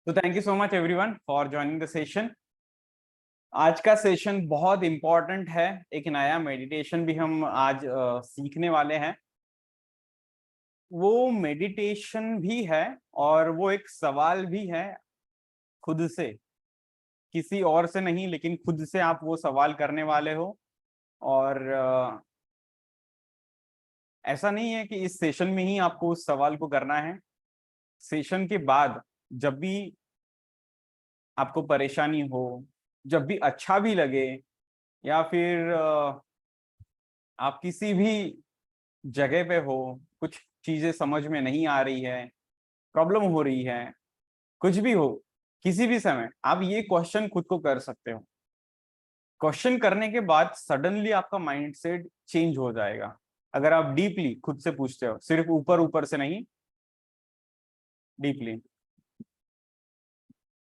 तो thank you so much everyone for joining the session. आज का सेशन बहुत इंपॉर्टेंट है। एक नया मेडिटेशन भी हम आज सीखने वाले हैं। वो मेडिटेशन भी है और वो एक सवाल भी है खुद से, किसी और से नहीं, लेकिन खुद से आप वो सवाल करने वाले हो। और ऐसा नहीं है कि इस सेशन में ही आपको उस सवाल को करना है। सेशन के बाद जब भी आपको परेशानी हो, जब भी अच्छा भी लगे, या फिर आप किसी भी जगह पे हो, कुछ चीजें समझ में नहीं आ रही है, प्रॉब्लम हो रही है, कुछ भी हो, किसी भी समय आप ये क्वेश्चन खुद को कर सकते हो। क्वेश्चन करने के बाद सडनली आपका माइंडसेट चेंज हो जाएगा अगर आप डीपली खुद से पूछते हो, सिर्फ ऊपर ऊपर से नहीं, deeply.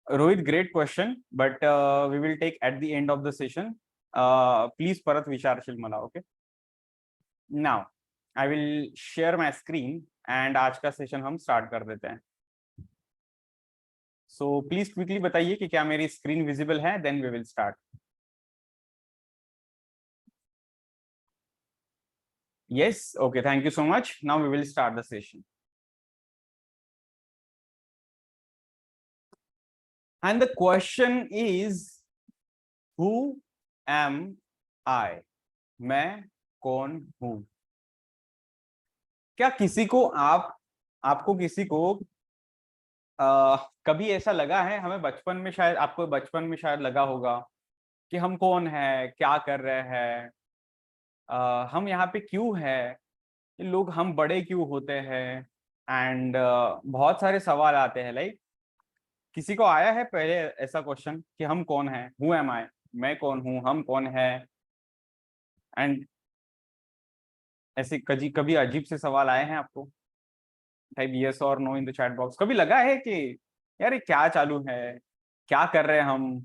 Rohit, great question, but we will take at the end of the session. Please परत विचारशील मला। Okay, now I will share my screen and आज का सेशन हम स्टार्ट कर देते हैं। सो प्लीज क्विकली बताइए कि क्या मेरी स्क्रीन विजिबल है, then we will start. Yes, okay, thank you so much. Now we will start the session and the question is, who am I? मैं कौन हूं? क्या किसी को आपको किसी को कभी ऐसा लगा है? हमें बचपन में, शायद आपको बचपन में शायद लगा होगा कि हम कौन है, क्या कर रहे हैं, हम यहाँ पे क्यों है, लोग हम बड़े क्यों होते हैं, एंड बहुत सारे सवाल आते हैं। लाइक, किसी को आया है पहले ऐसा क्वेश्चन कि हम कौन है? Who am I? मैं कौन हूँ, हम कौन है? एंड ऐसे कभी कभी अजीब से सवाल आए हैं आपको? टाइप यस और no in the chat box. कभी लगा है कि यार ये क्या चालू है, क्या कर रहे हैं हम,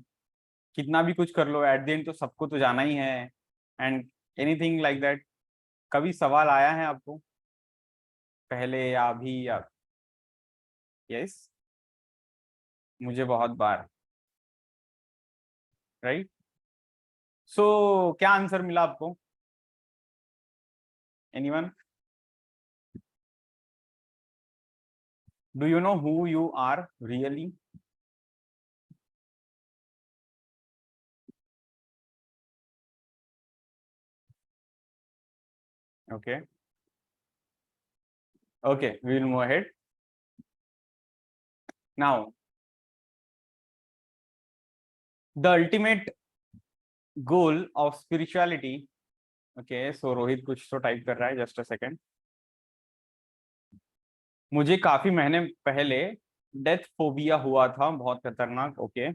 कितना भी कुछ कर लो, एट द एंड तो सबको तो जाना ही है, एंड एनीथिंग लाइक दैट? कभी सवाल आया है आपको पहले या अभी या? यस, मुझे बहुत बार। राइट, सो क्या आंसर मिला आपको? Anyone? Do you know who you are really? Okay, okay, we will move ahead now. The ultimate goal of spirituality. Okay, so Rohit कुछ तो टाइप कर रहा है, जस्ट अ सेकेंड। मुझे काफी महीने पहले डेथ फोबिया हुआ था, बहुत खतरनाक। ओके,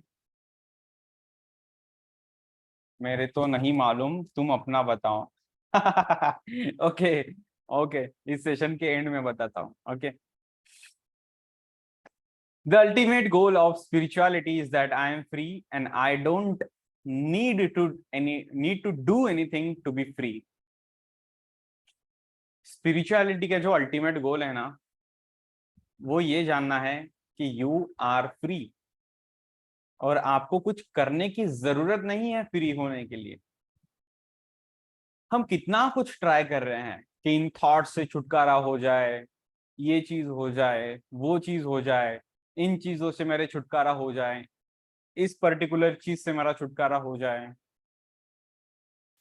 मेरे तो नहीं मालूम, तुम अपना बताओ। ओके, ओके, इस सेशन के एंड में बताता हूँ। Okay, the ultimate goal of spirituality is that I am free and I don't need to do anything to be free. Spirituality का जो अल्टीमेट गोल है ना, वो ये जानना है कि यू आर फ्री, और आपको कुछ करने की जरूरत नहीं है फ्री होने के लिए। हम कितना कुछ ट्राई कर रहे हैं कि इन थॉट्स से छुटकारा हो जाए, ये चीज हो जाए, वो चीज हो जाए, इन चीजों से मेरे छुटकारा हो जाए, इस पर्टिकुलर चीज से मेरा छुटकारा हो जाए,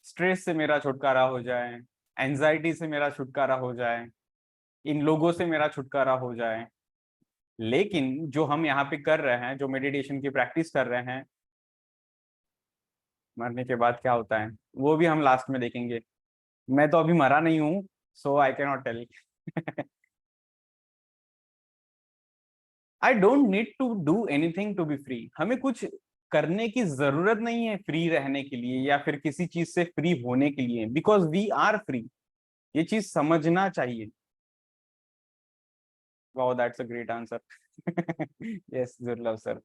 स्ट्रेस से मेरा छुटकारा हो जाए, एंजाइटी से मेरा छुटकारा हो जाए, इन लोगों से मेरा छुटकारा हो जाए। लेकिन जो हम यहाँ पे कर रहे हैं, जो मेडिटेशन की प्रैक्टिस कर रहे हैं, मरने के बाद क्या होता है वो भी हम लास्ट में देखेंगे। मैं तो अभी मरा नहीं हूँ, so I can not tell. I don't need to do anything to be free. हमें कुछ करने की जरूरत नहीं है फ्री रहने के लिए, या फिर किसी चीज से फ्री होने के लिए, बिकॉज वी आर फ्री। ये चीज समझना चाहिए। Wow, that's a great answer. Yes, Durlabh sir.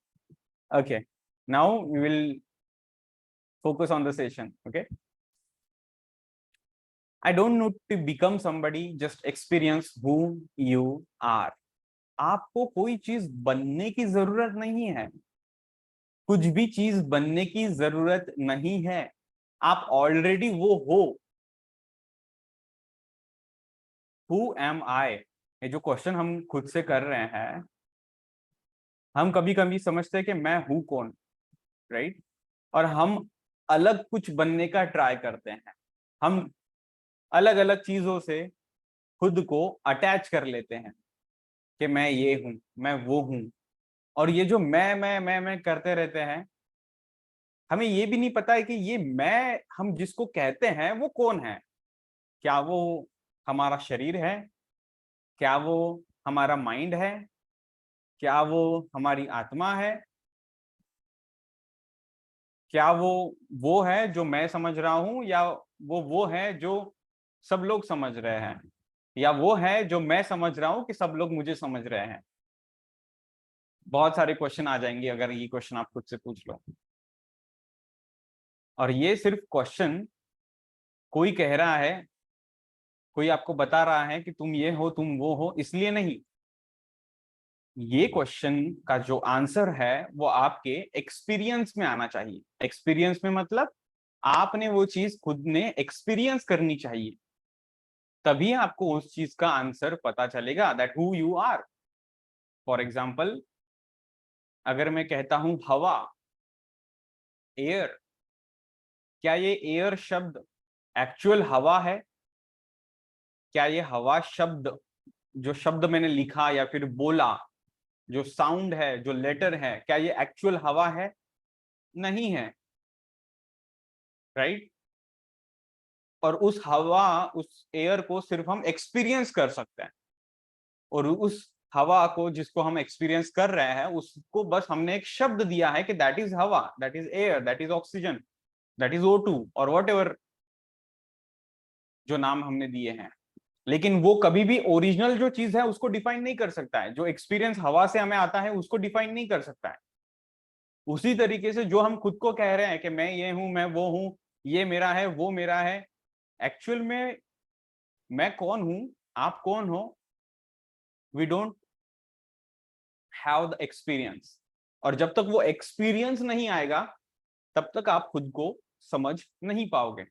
Okay, now we will focus on the session. Okay, I don't need to become somebody, just experience who you are. आपको कोई चीज बनने की जरूरत नहीं है, कुछ भी चीज बनने की जरूरत नहीं है, आप ऑलरेडी वो हो। हु एम आई, ये जो क्वेश्चन हम खुद से कर रहे हैं, हम कभी कभी समझते हैं कि मैं हूं कौन, राइट? और हम अलग कुछ बनने का ट्राई करते हैं, हम अलग अलग चीजों से खुद को अटैच कर लेते हैं कि मैं ये हूं, मैं वो हूं। और ये जो मैं करते रहते हैं, हमें ये भी नहीं पता है कि ये मैं हम जिसको कहते हैं वो कौन है। क्या वो हमारा शरीर है? क्या वो हमारा माइंड है? क्या वो हमारी आत्मा है? क्या वो है जो मैं समझ रहा हूं, या वो है जो सब लोग समझ रहे हैं, या वो है जो मैं समझ रहा हूं कि सब लोग मुझे समझ रहे हैं? बहुत सारे क्वेश्चन आ जाएंगे अगर ये क्वेश्चन आप खुद से पूछ लो। और ये सिर्फ क्वेश्चन कोई कह रहा है, कोई आपको बता रहा है कि तुम ये हो, तुम वो हो, इसलिए नहीं। ये क्वेश्चन का जो आंसर है वो आपके एक्सपीरियंस में आना चाहिए। एक्सपीरियंस में मतलब आपने वो चीज खुद ने एक्सपीरियंस करनी चाहिए, तभी आपको उस चीज का आंसर पता चलेगा, that who you are. For example, अगर मैं कहता हूं हवा, एयर, क्या ये एयर शब्द एक्चुअल हवा है? क्या ये हवा शब्द, जो शब्द मैंने लिखा या फिर बोला, जो साउंड है, जो लेटर है, क्या ये एक्चुअल हवा है? नहीं है, राइट? और उस हवा, उस एयर को सिर्फ हम एक्सपीरियंस कर सकते हैं। और उस हवा को जिसको हम एक्सपीरियंस कर रहे हैं, उसको बस हमने एक शब्द दिया है कि दैट इज हवा, that is air, that is oxygen, that is O2, और वॉट एवर जो नाम हमने दिए हैं। लेकिन वो कभी भी ओरिजिनल जो चीज है उसको डिफाइन नहीं कर सकता है। जो एक्सपीरियंस हवा से हमें आता है उसको डिफाइन नहीं कर सकता है। उसी तरीके से जो हम खुद को कह रहे हैं कि मैं ये हूं, मैं वो हूं, ये मेरा है, वो मेरा है, एक्चुअल में मैं कौन हूं, आप कौन हो, we don't have the experience. और जब तक वो एक्सपीरियंस नहीं आएगा, तब तक आप खुद को समझ नहीं पाओगे।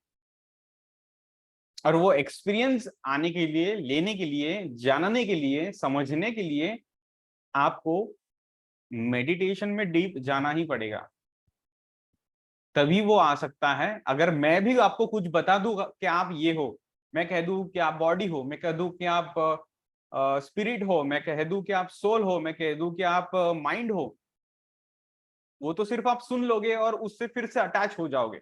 और वो एक्सपीरियंस आने के लिए, लेने के लिए, जानने के लिए, समझने के लिए आपको मेडिटेशन में डीप जाना ही पड़ेगा, तभी वो आ सकता है। अगर मैं भी आपको कुछ बता दूं कि आप ये हो, मैं कह दूं कि आप बॉडी हो, मैं कह दूं कि आप स्पिरिट हो, मैं कह दूं कि आप सोल हो, मैं कह दूं कि आप माइंड हो, वो तो सिर्फ आप सुन लोगे और उससे फिर से अटैच हो जाओगे।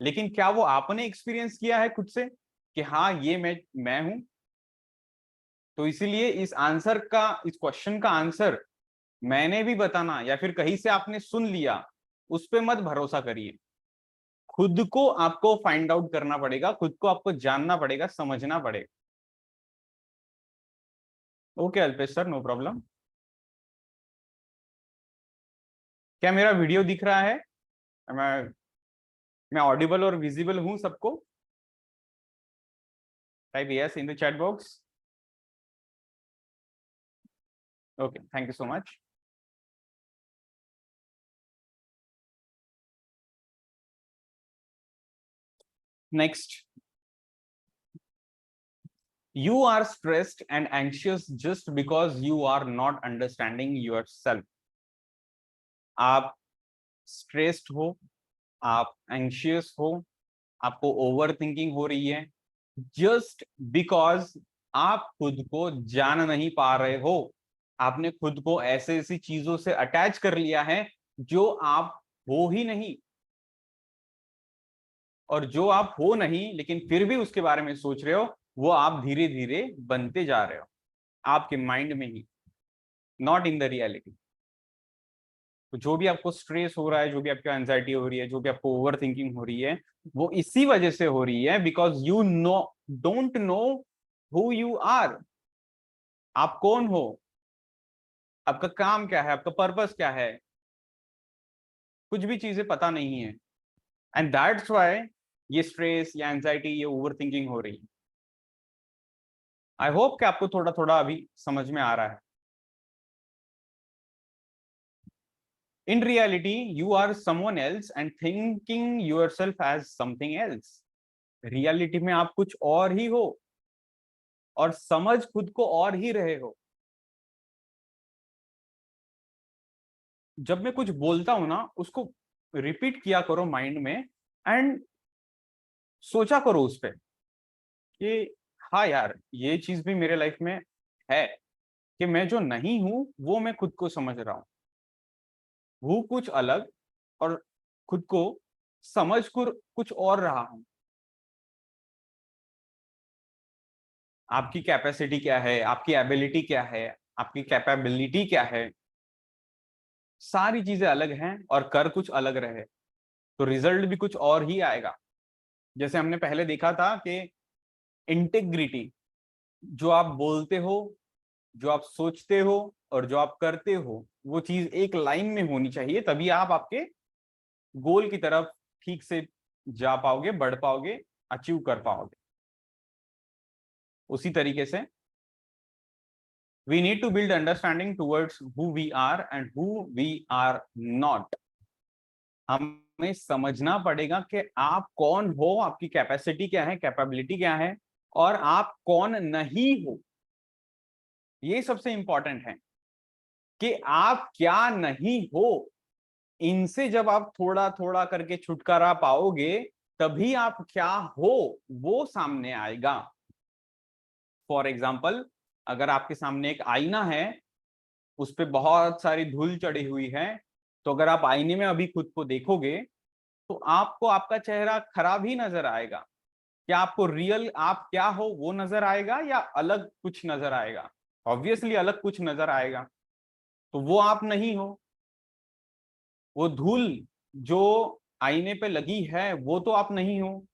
लेकिन क्या वो आपने एक्सपीरियंस किया है खुद से कि हाँ ये मैं हूं? तो इसीलिए इस आंसर का, इस क्वेश्चन का आंसर मैंने भी बताना या फिर कहीं से आपने सुन लिया, उस पर मत भरोसा करिए। खुद को आपको फाइंड आउट करना पड़ेगा, खुद को आपको जानना पड़ेगा, समझना पड़ेगा। Okay Alpesh sir, no problem. क्या मेरा वीडियो दिख रहा है? मैं ऑडिबल और विजिबल हूं सबको? Type yes in the chat box. Okay, thank you so much. Next, you are stressed and anxious just because you are not understanding yourself। आप स्ट्रेस्ड हो, आप एंशियस हो, आपको ओवर थिंकिंग हो रही है, जस्ट बिकॉज आप खुद को जान नहीं पा रहे हो। आपने खुद को ऐसे ऐसी चीजों से अटैच कर लिया है जो आप हो ही नहीं। और जो आप हो नहीं लेकिन फिर भी उसके बारे में सोच रहे हो, वो आप धीरे धीरे बनते जा रहे हो आपके माइंड में ही, नॉट इन द रियलिटी। तो जो भी आपको स्ट्रेस हो रहा है, जो भी आपको एंजाइटी हो रही है, जो भी आपको ओवर थिंकिंग हो रही है, वो इसी वजह से हो रही है because you know, don't know who you are. आप कौन हो, आपका काम क्या है, आपका पर्पस क्या है, कुछ भी चीजें पता नहीं है। एंड दैट्स व्हाई ये स्ट्रेस या एंजाइटी, ये ओवर थिंकिंग हो रही है। आई होप कि आपको थोड़ा थोड़ा अभी समझ में आ रहा है। In reality, you are someone else and thinking yourself as something else. Reality में आप कुछ और ही हो और समझ खुद को और ही रहे हो। जब मैं कुछ बोलता हूं ना, उसको रिपीट किया करो माइंड में एंड सोचा करो उस पर कि हाँ यार, ये चीज भी मेरे लाइफ में है कि मैं जो नहीं हूं वो मैं खुद को समझ रहा हूँ कुछ अलग, और खुद को समझ कर कुछ और रहा हूं। आपकी कैपेसिटी क्या है, आपकी एबिलिटी क्या है, आपकी कैपेबिलिटी क्या है, सारी चीजें अलग हैं और कर कुछ अलग रहे तो रिजल्ट भी कुछ और ही आएगा। जैसे हमने पहले देखा था कि इंटेग्रिटी, जो आप बोलते हो, जो आप सोचते हो और जो आप करते हो, वो चीज एक लाइन में होनी चाहिए, तभी आप आपके गोल की तरफ ठीक से जा पाओगे, बढ़ पाओगे, अचीव कर पाओगे। उसी तरीके से we need to build understanding towards who we are and who we are not. हमें समझना पड़ेगा कि आप कौन हो, आपकी कैपेसिटी क्या है, कैपेबिलिटी क्या है, और आप कौन नहीं हो। ये सबसे इंपॉर्टेंट है कि आप क्या नहीं हो। इनसे जब आप थोड़ा थोड़ा करके छुटकारा पाओगे, तभी आप क्या हो वो सामने आएगा। फॉर एग्जाम्पल, अगर आपके सामने एक आईना है, उस पर बहुत सारी धूल चढ़ी हुई है, तो अगर आप आईने में अभी खुद को देखोगे तो आपको आपका चेहरा खराब ही नजर आएगा। क्या आपको रियल आप क्या हो वो नजर आएगा या अलग कुछ नजर आएगा? ऑब्वियसली अलग कुछ नजर आएगा। तो वो आप नहीं हो। वो धूल जो आईने पे लगी है वो तो आप नहीं हो।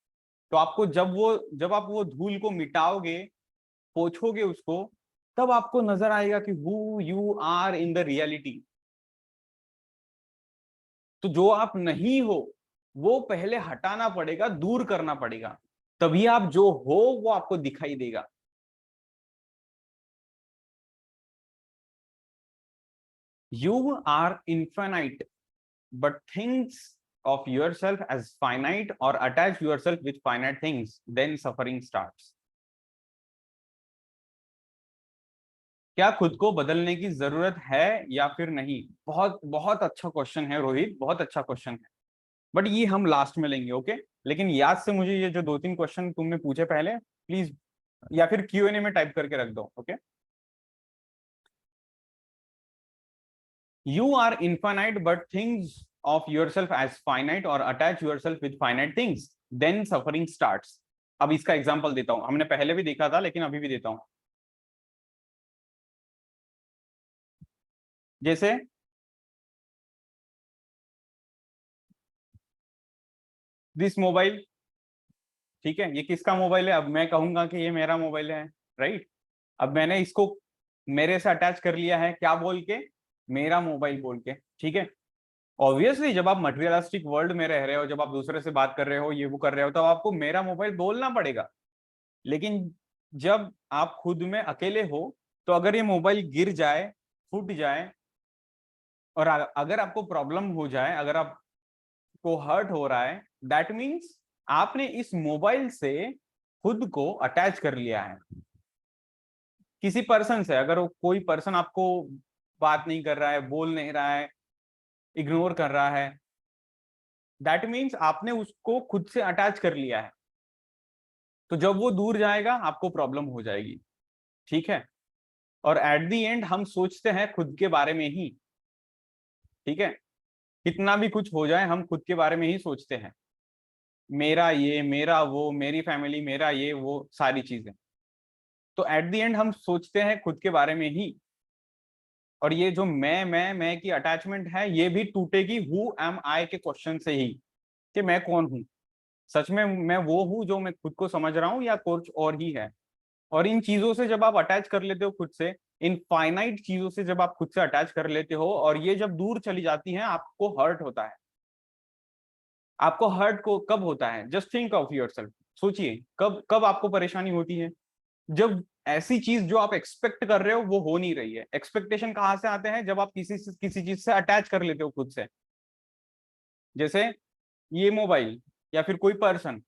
तो आपको जब आप वो धूल को मिटाओगे, पोछोगे उसको, तब आपको नजर आएगा कि who you are in the reality. तो जो आप नहीं हो वो पहले हटाना पड़ेगा, दूर करना पड़ेगा, तभी आप जो हो वो आपको दिखाई देगा। You are infinite, but thinks of yourself as finite or attach yourself with finite things, then suffering starts. क्या खुद को बदलने की जरूरत है या फिर नहीं? बहुत बहुत अच्छा क्वेश्चन है रोहित, बहुत अच्छा क्वेश्चन है, बट ये हम लास्ट में लेंगे, ओके? लेकिन याद से मुझे ये जो दो तीन क्वेश्चन तुमने पूछे पहले, प्लीज, या फिर Q&A में टाइप करके रख दो, okay? You are infinite but thinks of yourself as finite or attach yourself with finite things, then suffering starts. अब इसका एग्जांपल देता हूं, हमने पहले भी देखा था लेकिन अभी भी देता हूं। जैसे दिस मोबाइल, ठीक है, ये किसका मोबाइल है? अब मैं कहूंगा कि ये मेरा मोबाइल है, राइट? अब मैंने इसको मेरे से अटैच कर लिया है, क्या बोल के? मेरा मोबाइल बोल के, ठीक है? ऑब्वियसली जब आप मटेरियलिस्टिक वर्ल्ड में रह रहे हो, जब आप दूसरे से बात कर रहे हो, ये वो कर रहे हो, तो आपको मेरा मोबाइल बोलना पड़ेगा। लेकिन जब आप खुद में अकेले हो, तो अगर ये मोबाइल गिर जाए, फूट जाए, और अगर आपको प्रॉब्लम हो जाए, अगर आपको हर्ट हो रहा है, दैट मीन्स आपने इस मोबाइल से खुद को अटैच कर लिया है किसी पर्सन से। अगर कोई पर्सन आपको बात नहीं कर रहा है, बोल नहीं रहा है, इग्नोर कर रहा है, दैट मीन्स आपने उसको खुद से अटैच कर लिया है। तो जब वो दूर जाएगा आपको प्रॉब्लम हो जाएगी, ठीक है? और एट दी एंड हम सोचते हैं खुद के बारे में ही, ठीक है? कितना भी कुछ हो जाए हम खुद के बारे में ही सोचते हैं, मेरा ये, मेरा वो, मेरी फैमिली, मेरा ये वो, सारी चीजें। तो एट दी एंड हम सोचते हैं खुद के बारे में ही, और ये जो मैं की अटैचमेंट है, ये भी टूटेगी हु एम आई के क्वेश्चन से ही, कि मैं कौन हूं? सच में मैं वो हूं जो मैं खुद को समझ रहा हूं या कुछ और ही है? और इन चीजों से जब आप अटैच कर लेते हो खुद से, इन फाइनाइट चीजों से जब आप खुद से अटैच कर लेते हो और ये जब दूर चली जाती हैं, आपको हर्ट होता है। आपको हर्ट को कब होता है? Just think of yourself. सोचिए कब कब आपको परेशानी होती है? जब ऐसी चीज जो आप एक्सपेक्ट कर रहे हो वो हो नहीं रही है। एक्सपेक्टेशन कहाँ से आते हैं? जब आप किसी चीज से अटैच कर लेते हो खुद से। जैसे ये मोबाइल या फिर कोई पर्सन,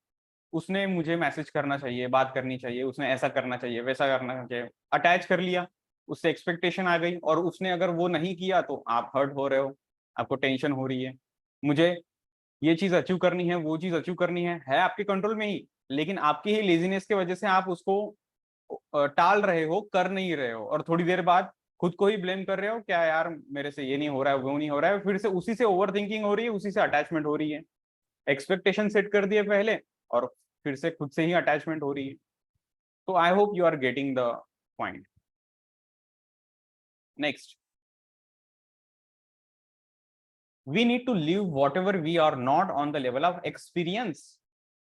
उसने मुझे मैसेज करना चाहिए, बात करनी चाहिए, उसने ऐसा करना चाहिए, वैसा करना चाहिए, अटैच कर लिया, उससे एक्सपेक्टेशन आ गई, और उसने अगर वो नहीं किया तो आप हर्ट हो रहे हो, आपको टेंशन हो रही है। मुझे ये चीज अचीव करनी है, वो चीज अचीव करनी है आपके कंट्रोल में ही, लेकिन आपकी ही लेजीनेस की वजह से आप उसको टाल रहे हो, कर नहीं रहे हो, और थोड़ी देर बाद खुद को ही ब्लेम कर रहे हो, क्या यार मेरे से ये नहीं हो रहा है, वो नहीं हो रहा है, फिर से उसी से ओवर थिंकिंग हो रही है, उसी से अटैचमेंट हो रही है। एक्सपेक्टेशन सेट कर दिए पहले, और फिर से खुद से ही अटैचमेंट हो रही है। तो I hope you are getting the point. Next, we need to live whatever we are not on the level of experience.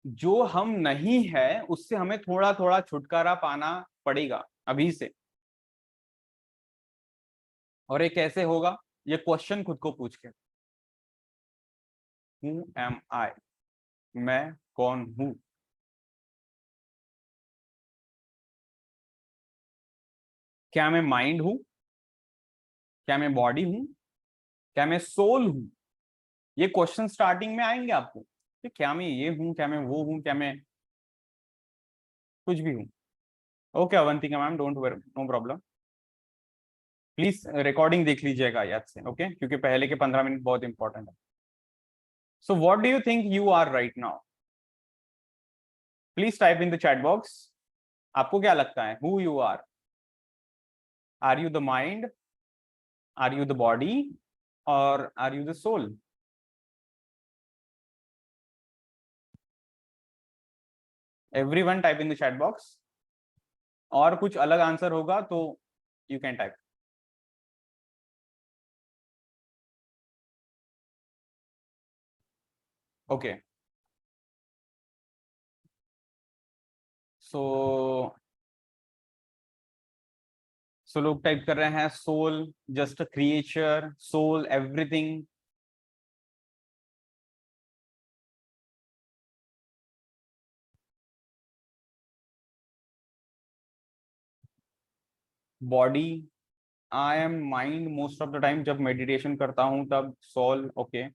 जो हम नहीं है उससे हमें थोड़ा थोड़ा छुटकारा पाना पड़ेगा अभी से। और ये कैसे होगा? ये क्वेश्चन खुद को पूछ के, हु एम आई, मैं कौन हूं? क्या मैं माइंड हूं? क्या मैं बॉडी हूं? क्या मैं सोल हूं? ये क्वेश्चन स्टार्टिंग में आएंगे आपको कि क्या मैं ये हूं, क्या मैं वो हूं, क्या मैं कुछ भी हूं। Okay Avantika ma'am, don't worry, no problem. Please recording देख लीजिएगा याद से, ओके? क्योंकि पहले के 15 मिनट बहुत इंपॉर्टेंट है। So what do you think you are right now? Please type in the chat box. आपको क्या लगता है who you are? Are you the mind? Are you the body? और are you the soul? Everyone type in the chat box. और कुछ अलग आंसर होगा तो you can type. Okay, so लोग टाइप कर रहे हैं soul, just a creature, soul everything. Body, I M mind most of the time, जब मेडिटेशन करता हूं तब soul. Okay,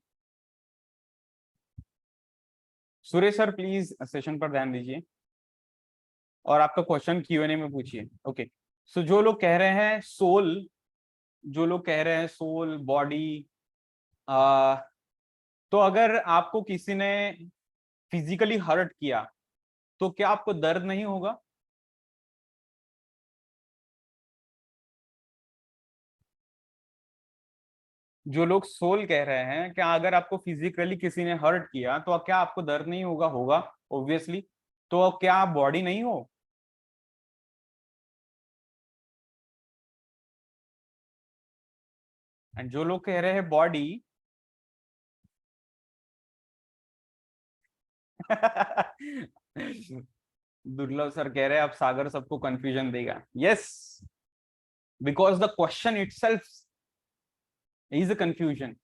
Suresh sir please session पर ध्यान दीजिए और आपका क्वेश्चन Q&A में पूछिए। ओके, सो जो लोग कह रहे हैं सोल, जो लोग कह रहे हैं सोल बॉडी, आ, तो अगर आपको किसी ने फिजिकली हर्ट किया तो क्या आपको दर्द नहीं होगा? जो लोग सोल कह रहे हैं, क्या अगर आपको फिजिकली किसी ने हर्ट किया तो क्या आपको दर्द नहीं होगा? होगा, ऑब्वियसली। तो क्या आप बॉडी नहीं हो? एंड जो लोग कह रहे हैं बॉडी दुर्लभ सर कह रहे हैं अब सागर सबको कंफ्यूजन देगा। Yes, because the question itself is a confusion.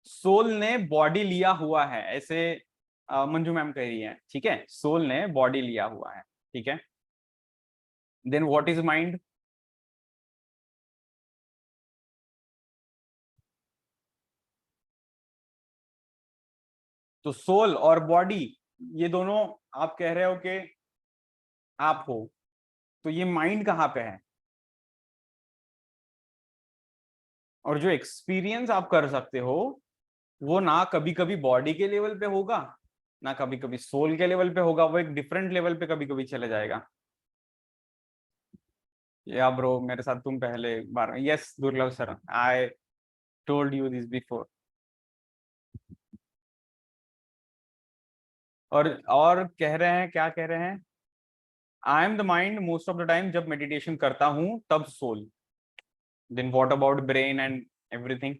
Soul ने बॉडी लिया हुआ है, ऐसे मंजू मैम कह रही है, ठीक है? सोल ने बॉडी लिया हुआ है, ठीक है? Then what is mind? तो सोल और बॉडी, ये दोनों आप कह रहे हो कि आप हो, तो ये माइंड कहाँ पे है? और जो एक्सपीरियंस आप कर सकते हो वो ना कभी कभी बॉडी के लेवल पे होगा, ना कभी कभी सोल के लेवल पे होगा, वो एक डिफरेंट लेवल पे कभी कभी चले जाएगा। या ब्रो, मेरे साथ तुम पहले बार। Yes Durlabh sir, I told you this before. और कह रहे हैं, क्या कह रहे हैं? I am the mind most of the time, जब मेडिटेशन करता हूं तब soul. Then what about brain and everything?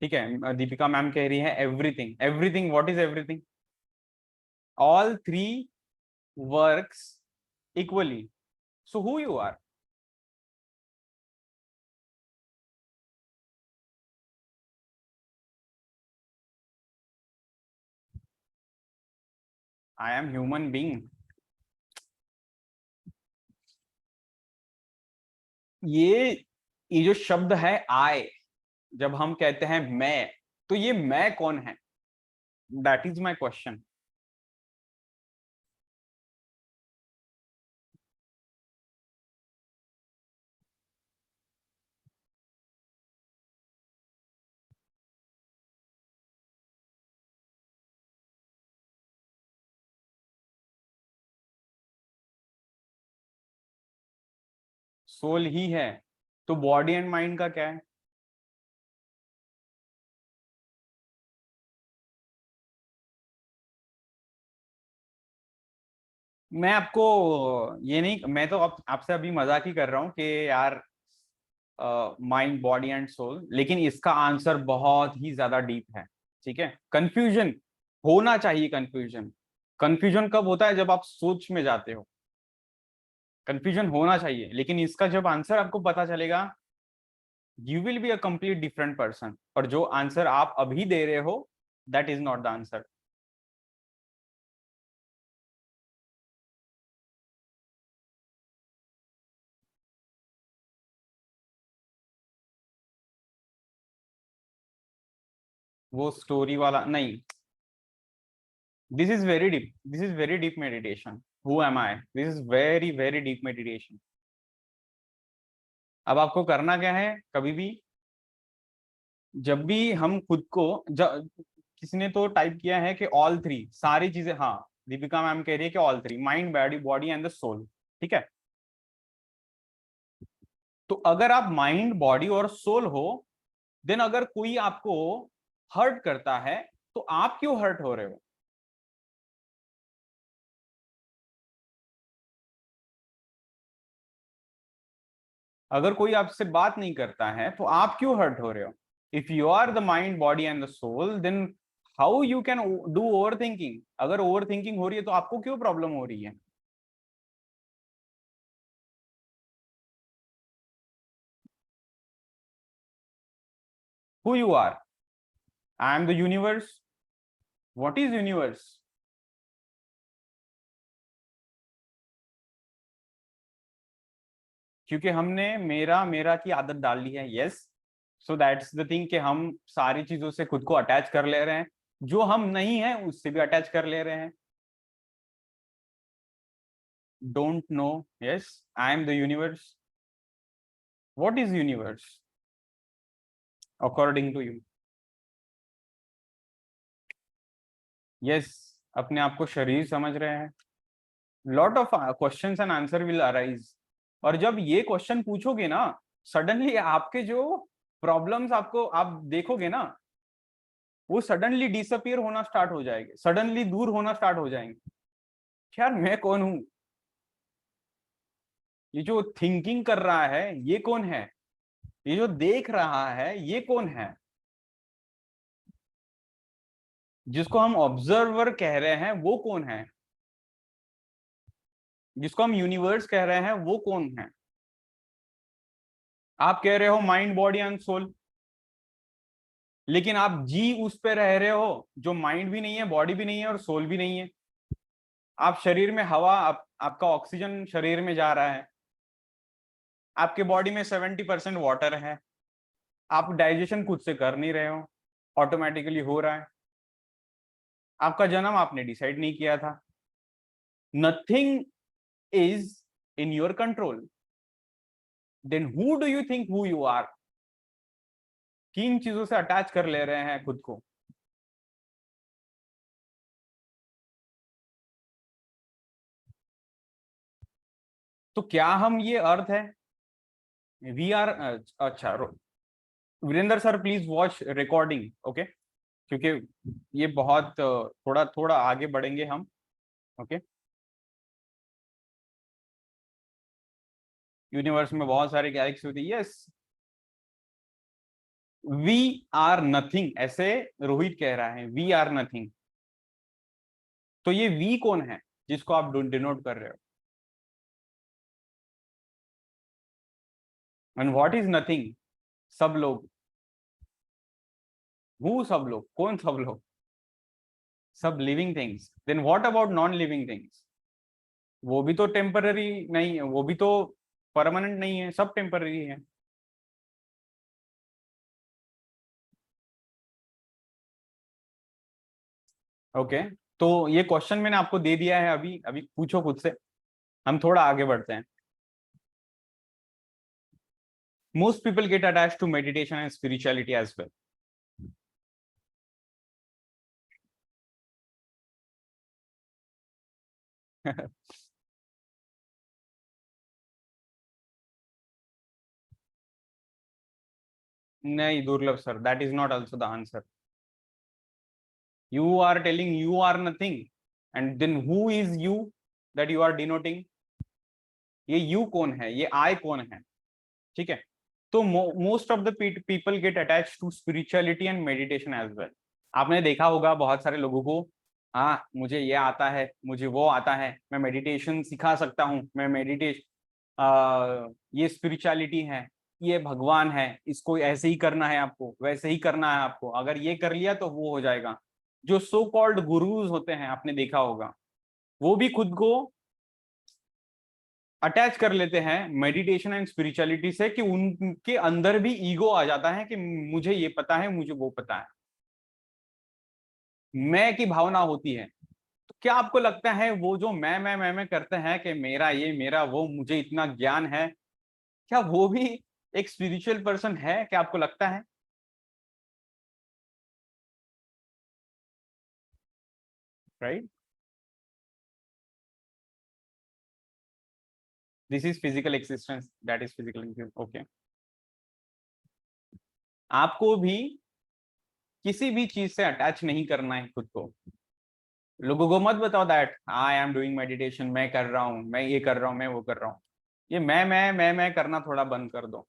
ठीक है, दीपिका मैम कह रही है everything. Everything, what is everything? All three works equally. So who you are? I am human being. ये जो शब्द है आई, जब हम कहते हैं मैं, तो ये मैं कौन है? That is my question. Soul ही है, तो बॉडी एंड माइंड का क्या है? मैं आपको ये नहीं, मैं तो आपसे अभी मजाक ही कर रहा हूँ कि यार माइंड बॉडी एंड सोल, लेकिन इसका आंसर बहुत ही ज्यादा डीप है। ठीक है, कंफ्यूजन होना चाहिए। कंफ्यूजन कंफ्यूजन कब होता है? जब आप सोच में जाते हो। कंफ्यूजन होना चाहिए, लेकिन इसका जब आंसर आपको पता चलेगा, you will be a complete different person. और जो आंसर आप अभी दे रहे हो, that is not the answer. वो स्टोरी वाला नहीं। This is very deep, this is very deep meditation. Who am I, this is very very deep meditation. अब आपको करना क्या है? कभी भी जब भी हम खुद को किसी ने तो टाइप किया है कि ऑल थ्री, सारी चीजें, हाँ, दीपिका मैम कह रही है कि all three, mind body body and the soul. ठीक है, तो अगर आप माइंड बॉडी और सोल हो, देन अगर कोई आपको हर्ट करता है, तो आप क्यों हर्ट हो रहे हो? अगर कोई आपसे बात नहीं करता है, तो आप क्यों हर्ट हो रहे हो? If you are the mind body and the soul, then how you can do over thinking? अगर ओवर थिंकिंग हो रही है, तो आपको क्यों प्रॉब्लम हो रही है? Who you are? I am the universe. What is universe? क्योंकि हमने मेरा मेरा की आदत डाल ली है। Yes, so that's the thing कि हम सारी चीजों से खुद को अटैच कर ले रहे हैं, जो हम नहीं है उससे भी अटैच कर ले रहे हैं। Don't know. Yes, I am the universe. What is universe according to you? Yes, अपने आप को शरीर समझ रहे हैं। Lot of questions and answer will arise. और जब ये क्वेश्चन पूछोगे ना, सडनली आपके जो प्रॉब्लम्स आपको आप देखोगे ना, वो सडनली डिसअपियर होना स्टार्ट हो जाएंगे, सडनली दूर होना स्टार्ट हो जाएंगे। यार मैं कौन हूं? ये जो थिंकिंग कर रहा है, ये कौन है? ये जो देख रहा है, ये कौन है? जिसको हम ऑब्जर्वर कह रहे हैं, वो कौन है? जिसको हम यूनिवर्स कह रहे हैं, वो कौन है? आप कह रहे हो माइंड बॉडी एंड सोल, लेकिन आप जी उस पे रह रहे हो जो माइंड भी नहीं है, बॉडी भी नहीं है और सोल भी नहीं है। आप शरीर में हवा, आपका ऑक्सीजन शरीर में जा रहा है, आपके बॉडी में 70% वाटर है। आप डाइजेशन खुद से कर नहीं रहे हो, ऑटोमेटिकली हो रहा है। आपका जन्म आपने डिसाइड नहीं किया था। Nothing is in your control. Then who do you think who you are? किन चीजों से अटैच कर ले रहे हैं खुद को? तो क्या हम ये अर्थ है? We are. अच्छा, Virendra sir please watch recording, okay? क्योंकि ये बहुत थोड़ा थोड़ा आगे बढ़ेंगे हम। ओके, यूनिवर्स में बहुत सारे गैलेक्सी होती है। यस, वी आर नथिंग, ऐसे रोहित कह रहा है, वी आर नथिंग। तो ये वी कौन है जिसको आप डिनोट कर रहे हो? And what is nothing? सब लोग। हु सब लोग? कौन सब लोग? सब living things. Then what about non living things? वो भी तो टेम्पररी नहीं है, वो भी तो परमानेंट नहीं है, सब टेम्पररी है। ओके, तो ये क्वेश्चन मैंने आपको दे दिया है, अभी अभी पूछो खुद से, हम थोड़ा आगे बढ़ते हैं। Most people get attach to meditation and spirituality as well. नहीं Durlabh sir, that is not also the answer. You are telling you are nothing, and then who is you that you are denoting? ये you कौन है, ये I कौन है? ठीक है, तो most of the people get attach to spirituality and meditation as well. आपने देखा होगा बहुत सारे लोगों को, हाँ मुझे ये आता है, मुझे वो आता है, मैं मेडिटेशन सिखा सकता हूँ, मैं ये स्पिरिचुअलिटी है, ये भगवान है, इसको ऐसे ही करना है आपको, वैसे ही करना है आपको, अगर ये कर लिया तो वो हो जाएगा। जो सो कॉल्ड गुरुज होते हैं, आपने देखा होगा, वो भी खुद को अटैच कर लेते हैं मेडिटेशन एंड स्पिरिचुअलिटी से, कि उनके अंदर भी ईगो आ जाता है कि मुझे ये पता है, मुझे वो पता है, मैं की भावना होती है। तो क्या आपको लगता है वो जो मैं करते हैं कि मेरा ये मेरा वो, मुझे इतना ज्ञान है, क्या वो भी एक स्पिरिचुअल पर्सन है? क्या आपको लगता है? Right, this is physical existence, that is physical. Okay, आपको भी किसी भी चीज से अटैच नहीं करना है खुद को। लोगों को मत बताओ that I am doing meditation, मैं कर रहा हूँ, मैं ये कर रहा हूँ, मैं वो कर रहा हूँ। ये मैं करना थोड़ा बंद कर दो,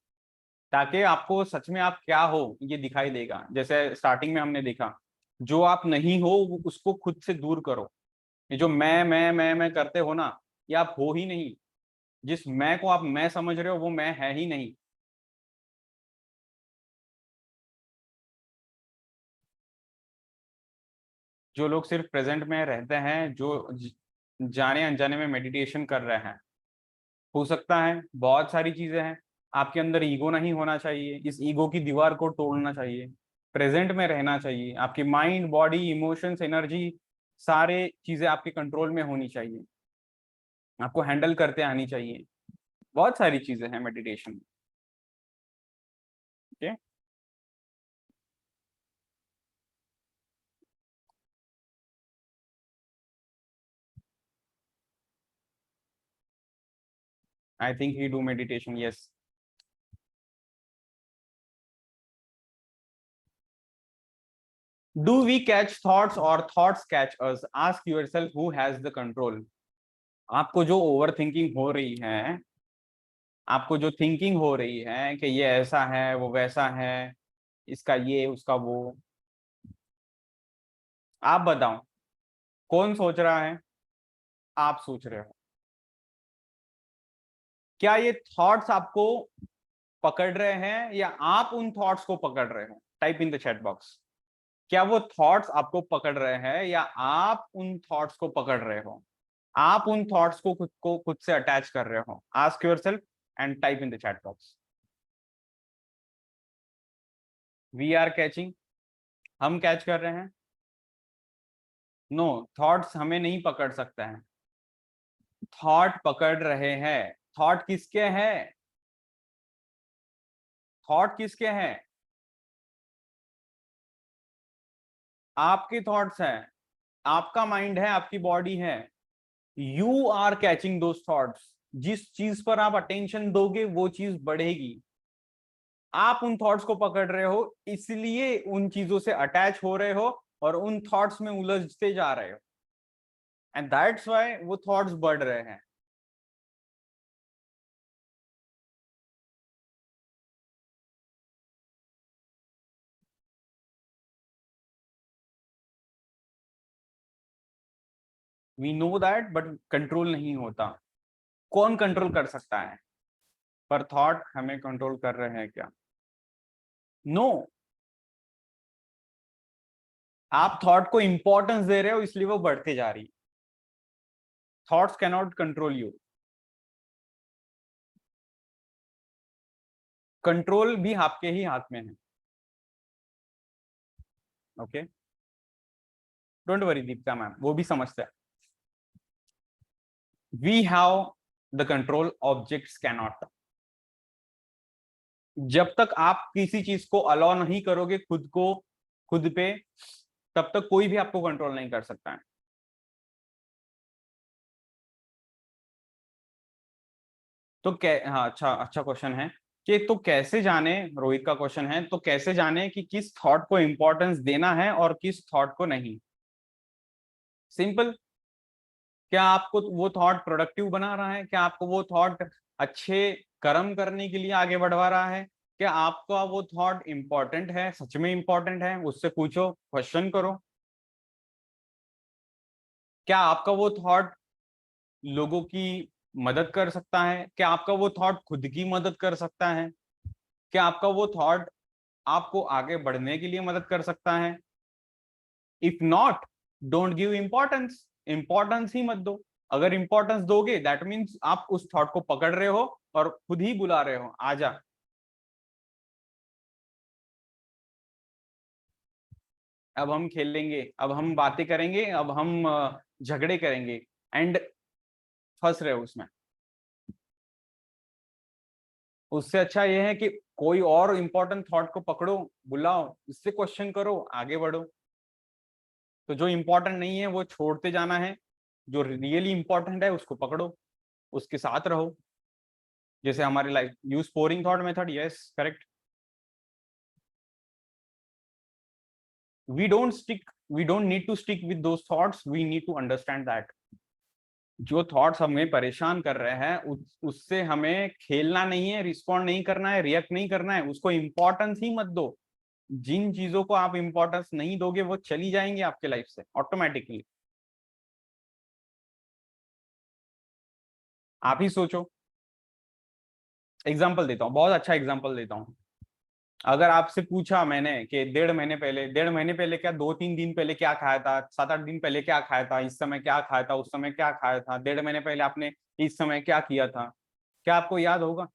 ताकि आपको सच में आप क्या हो ये दिखाई देगा। जैसे स्टार्टिंग में हमने देखा, जो आप नहीं हो उसको खुद से दूर करो। ये जो मैं करते हो ना, ये आप हो ही नहीं। जिस मैं को आप मैं समझ रहे हो, वो मैं है ही नहीं। जो लोग सिर्फ प्रेजेंट में रहते हैं, जो जाने अनजाने में मेडिटेशन कर रहे हैं, हो सकता है बहुत सारी चीजें हैं। आपके अंदर ईगो नहीं होना चाहिए, इस ईगो की दीवार को तोड़ना चाहिए, प्रेजेंट में रहना चाहिए। आपकी माइंड, बॉडी, इमोशंस, एनर्जी, सारे चीजें आपके कंट्रोल में होनी चाहिए, आपको हैंडल करते आनी चाहिए। बहुत सारी चीजें हैं मेडिटेशन में। Okay, I think he do meditation, yes. Do we catch thoughts और thoughts catch us? Ask yourself who has the control. आपको जो ओवर थिंकिंग हो रही है, आपको जो थिंकिंग हो रही है कि ये ऐसा है, वो वैसा है, इसका ये उसका वो, आप बताओ कौन सोच रहा है? आप सोच रहे हो? क्या ये थॉट्स आपको पकड़ रहे हैं, या आप उन थॉट्स को पकड़ रहे हो? Type in the chat box. क्या वो थॉट्स आपको पकड़ रहे हैं, या आप उन थॉट्स को पकड़ रहे हो? आप उन थॉट्स को खुद से अटैच कर रहे हो? Ask yourself and type in the chat box. We are catching, हम कैच कर रहे हैं। नो, थॉट्स हमें नहीं पकड़ सकते हैं, थॉट पकड़ रहे हैं। थॉट किसके हैं? थॉट किसके हैं? आपके थॉट्स हैं, आपका माइंड है, आपकी बॉडी है। You are catching those thoughts. जिस चीज पर आप अटेंशन दोगे वो चीज बढ़ेगी। आप उन थॉट्स को पकड़ रहे हो, इसलिए उन चीजों से अटैच हो रहे हो और उन थॉट्स में उलझते जा रहे हो, एंड दैट्स व्हाई वो थॉट्स बढ़ रहे हैं। We know that, but control नहीं होता। कौन कंट्रोल कर सकता है? पर थॉट हमें कंट्रोल कर रहे हैं क्या? नो, आप थॉट को इंपॉर्टेंस दे रहे हो, इसलिए वो बढ़ते जा रही है। Thoughts cannot control you. Control भी आपके ही हाथ में है। Okay, don't worry Deepika ma'am, वो भी समझते हैं। We have the control, objects can not. जब तक आप किसी चीज को अलाउ नहीं करोगे खुद को, खुद पे, तब तक कोई भी आपको कंट्रोल नहीं कर सकता है। तो हाँ, अच्छा अच्छा क्वेश्चन है कि तो कैसे जाने, रोहित का क्वेश्चन है, तो कैसे जाने कि किस थॉट को इंपॉर्टेंस देना है और किस थॉट को नहीं। सिंपल। क्या आपको वो थॉट प्रोडक्टिव बना रहा है? क्या आपको वो थॉट अच्छे कर्म करने के लिए आगे बढ़वा रहा है? क्या आपका वो थॉट इंपॉर्टेंट है, सच में इंपॉर्टेंट है? उससे पूछो, क्वेश्चन करो। क्या आपका वो थॉट लोगों की मदद कर सकता है? क्या आपका वो थॉट खुद की मदद कर सकता है? क्या आपका वो थॉट आपको आगे बढ़ने के लिए मदद कर सकता है? If not, don't give importance. Importance ही मत दो। अगर इंपॉर्टेंस दोगे दैट मीन्स आप उस थॉट को पकड़ रहे हो और खुद ही बुला रहे हो, आजा। अब हम खेलेंगे, अब हम बातें करेंगे, अब हम झगड़े करेंगे, एंड फंस रहे हो उसमें। उससे अच्छा ये है कि कोई और इंपॉर्टेंट थॉट को पकड़ो, बुलाओ, इससे क्वेश्चन करो, आगे बढ़ो। तो जो इंपॉर्टेंट नहीं है वो छोड़ते जाना है, जो रियली इंपॉर्टेंट है उसको पकड़ो, उसके साथ रहो। जैसे हमारे life, use pouring thought method, yes correct. We don't need to stick with those thoughts, we need to understand that जो थॉट्स हमें परेशान कर रहे हैं उससे हमें खेलना नहीं है, रिस्पॉन्ड नहीं करना है, रिएक्ट नहीं करना है, उसको इंपॉर्टेंस ही मत दो। जिन चीजों को आप इंपॉर्टेंस नहीं दोगे वो चली जाएंगी आपके लाइफ से ऑटोमेटिकली। आप ही सोचो। एग्जाम्पल देता हूँ, बहुत अच्छा एग्जाम्पल देता हूँ। अगर आपसे पूछा मैंने कि 1.5 महीने पहले, 1.5 महीने पहले क्या, 2-3 दिन पहले क्या खाया था, 7-8 दिन पहले क्या खाया था, इस समय क्या खाया था, उस समय क्या खाया था, 1.5 महीने पहले आपने इस समय क्या किया था, क्या आपको याद होगा?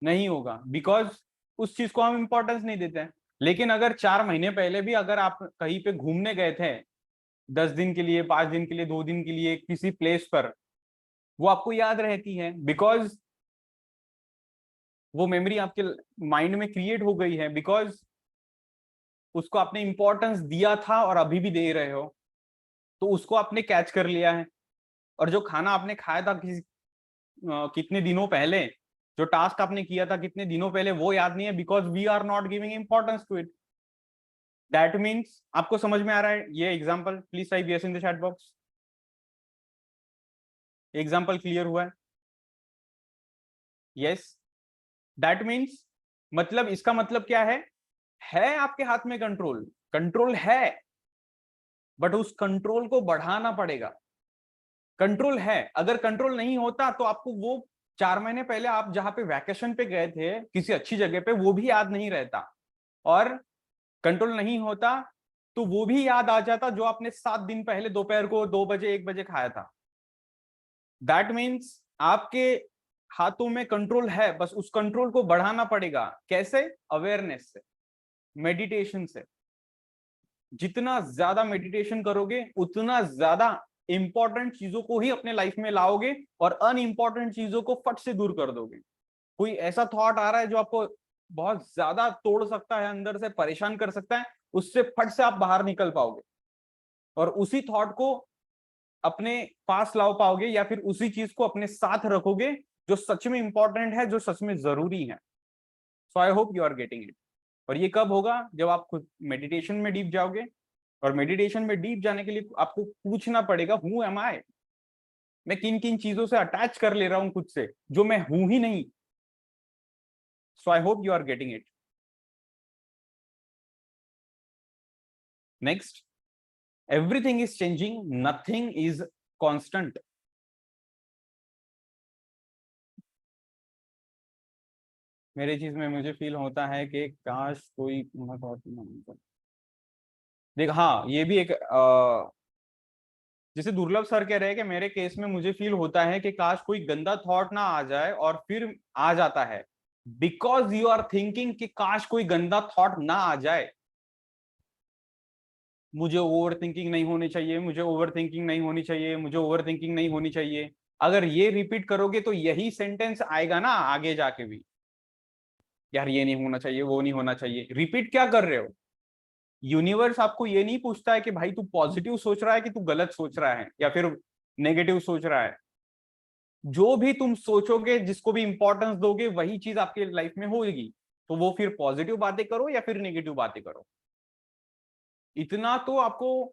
नहीं होगा, बिकॉज उस चीज को हम इंपॉर्टेंस नहीं देते हैं। लेकिन अगर 4 महीने पहले भी अगर आप कहीं पे घूमने गए थे, 10 दिन के लिए, 5 दिन के लिए, 2 दिन के लिए किसी प्लेस पर, वो आपको याद रहती है, बिकॉज वो मेमोरी आपके माइंड में क्रिएट हो गई है, बिकॉज उसको आपने इंपॉर्टेंस दिया था और अभी भी दे रहे हो, तो उसको आपने कैच कर लिया है। और जो खाना आपने खाया था कितने दिनों पहले, जो टास्क आपने किया था कितने दिनों पहले, वो याद नहीं है, because we are not giving importance to it. That means आपको समझ में आ रहा है ये example? Please type yes in the chat box. Example clear हुआ है? यस। दैट मीन्स, मतलब इसका मतलब क्या है आपके हाथ में कंट्रोल, कंट्रोल है, बट उस कंट्रोल को बढ़ाना पड़ेगा। कंट्रोल है, अगर कंट्रोल नहीं होता तो आपको वो 4 महीने पहले आप जहां पे वैकेशन पे गए थे किसी अच्छी जगह पे, वो भी याद नहीं रहता। और कंट्रोल नहीं होता तो वो भी याद आ जाता जो आपने 7 दिन पहले दोपहर को 2 बजे 1 बजे खाया था। दैट मीन्स आपके हाथों में कंट्रोल है, बस उस कंट्रोल को बढ़ाना पड़ेगा। कैसे? अवेयरनेस से, मेडिटेशन से। जितना ज्यादा मेडिटेशन करोगे उतना ज्यादा इंपॉर्टेंट चीजों को ही अपने लाइफ में लाओगे और अनइंपॉर्टेंट चीजों को फट से दूर कर दोगे। कोई ऐसा थॉट आ रहा है जो आपको बहुत ज्यादा तोड़ सकता है, अंदर से परेशान कर सकता है, उससे फट से आप बाहर निकल पाओगे और उसी थॉट को अपने पास ला पाओगे, या फिर उसी चीज को अपने साथ रखोगे जो सच में इंपॉर्टेंट है, जो सच में जरूरी है। So I hope you are getting it. और ये कब होगा? जब आप खुद मेडिटेशन में डीप जाओगे। और मेडिटेशन में डीप जाने के लिए आपको पूछना पड़ेगा, हु एम आई? मैं किन किन चीजों से अटैच कर ले रहा हूं खुद से जो मैं हूं ही नहीं। So I hope you are getting it. Next, everything is changing, nothing is constant. मेरे चीज में मुझे फील होता है कि काश कोई देख, हाँ ये भी एक जैसे दुर्लभ सर कह रहे हैं कि मेरे केस में मुझे फील होता है कि काश कोई गंदा थॉट ना आ जाए, और फिर आ जाता है बिकॉज यू आर थिंकिंग कि काश कोई गंदा थॉट ना आ जाए, मुझे ओवर थिंकिंग नहीं होनी चाहिए, मुझे ओवर थिंकिंग नहीं होनी चाहिए, मुझे ओवर थिंकिंग नहीं होनी चाहिए। अगर ये रिपीट करोगे तो यही सेंटेंस आएगा ना आगे जाके भी, यार ये नहीं होना चाहिए, वो नहीं होना चाहिए। रिपीट क्या कर रहे हो? यूनिवर्स आपको ये नहीं पूछता है कि भाई तू पॉजिटिव सोच रहा है कि तू गलत सोच रहा है या फिर नेगेटिव सोच रहा है। जो भी तुम सोचोगे, जिसको भी इंपॉर्टेंस दोगे, वही चीज आपकी लाइफ में होगी। तो वो फिर पॉजिटिव बातें करो या फिर नेगेटिव बातें करो, इतना तो आपको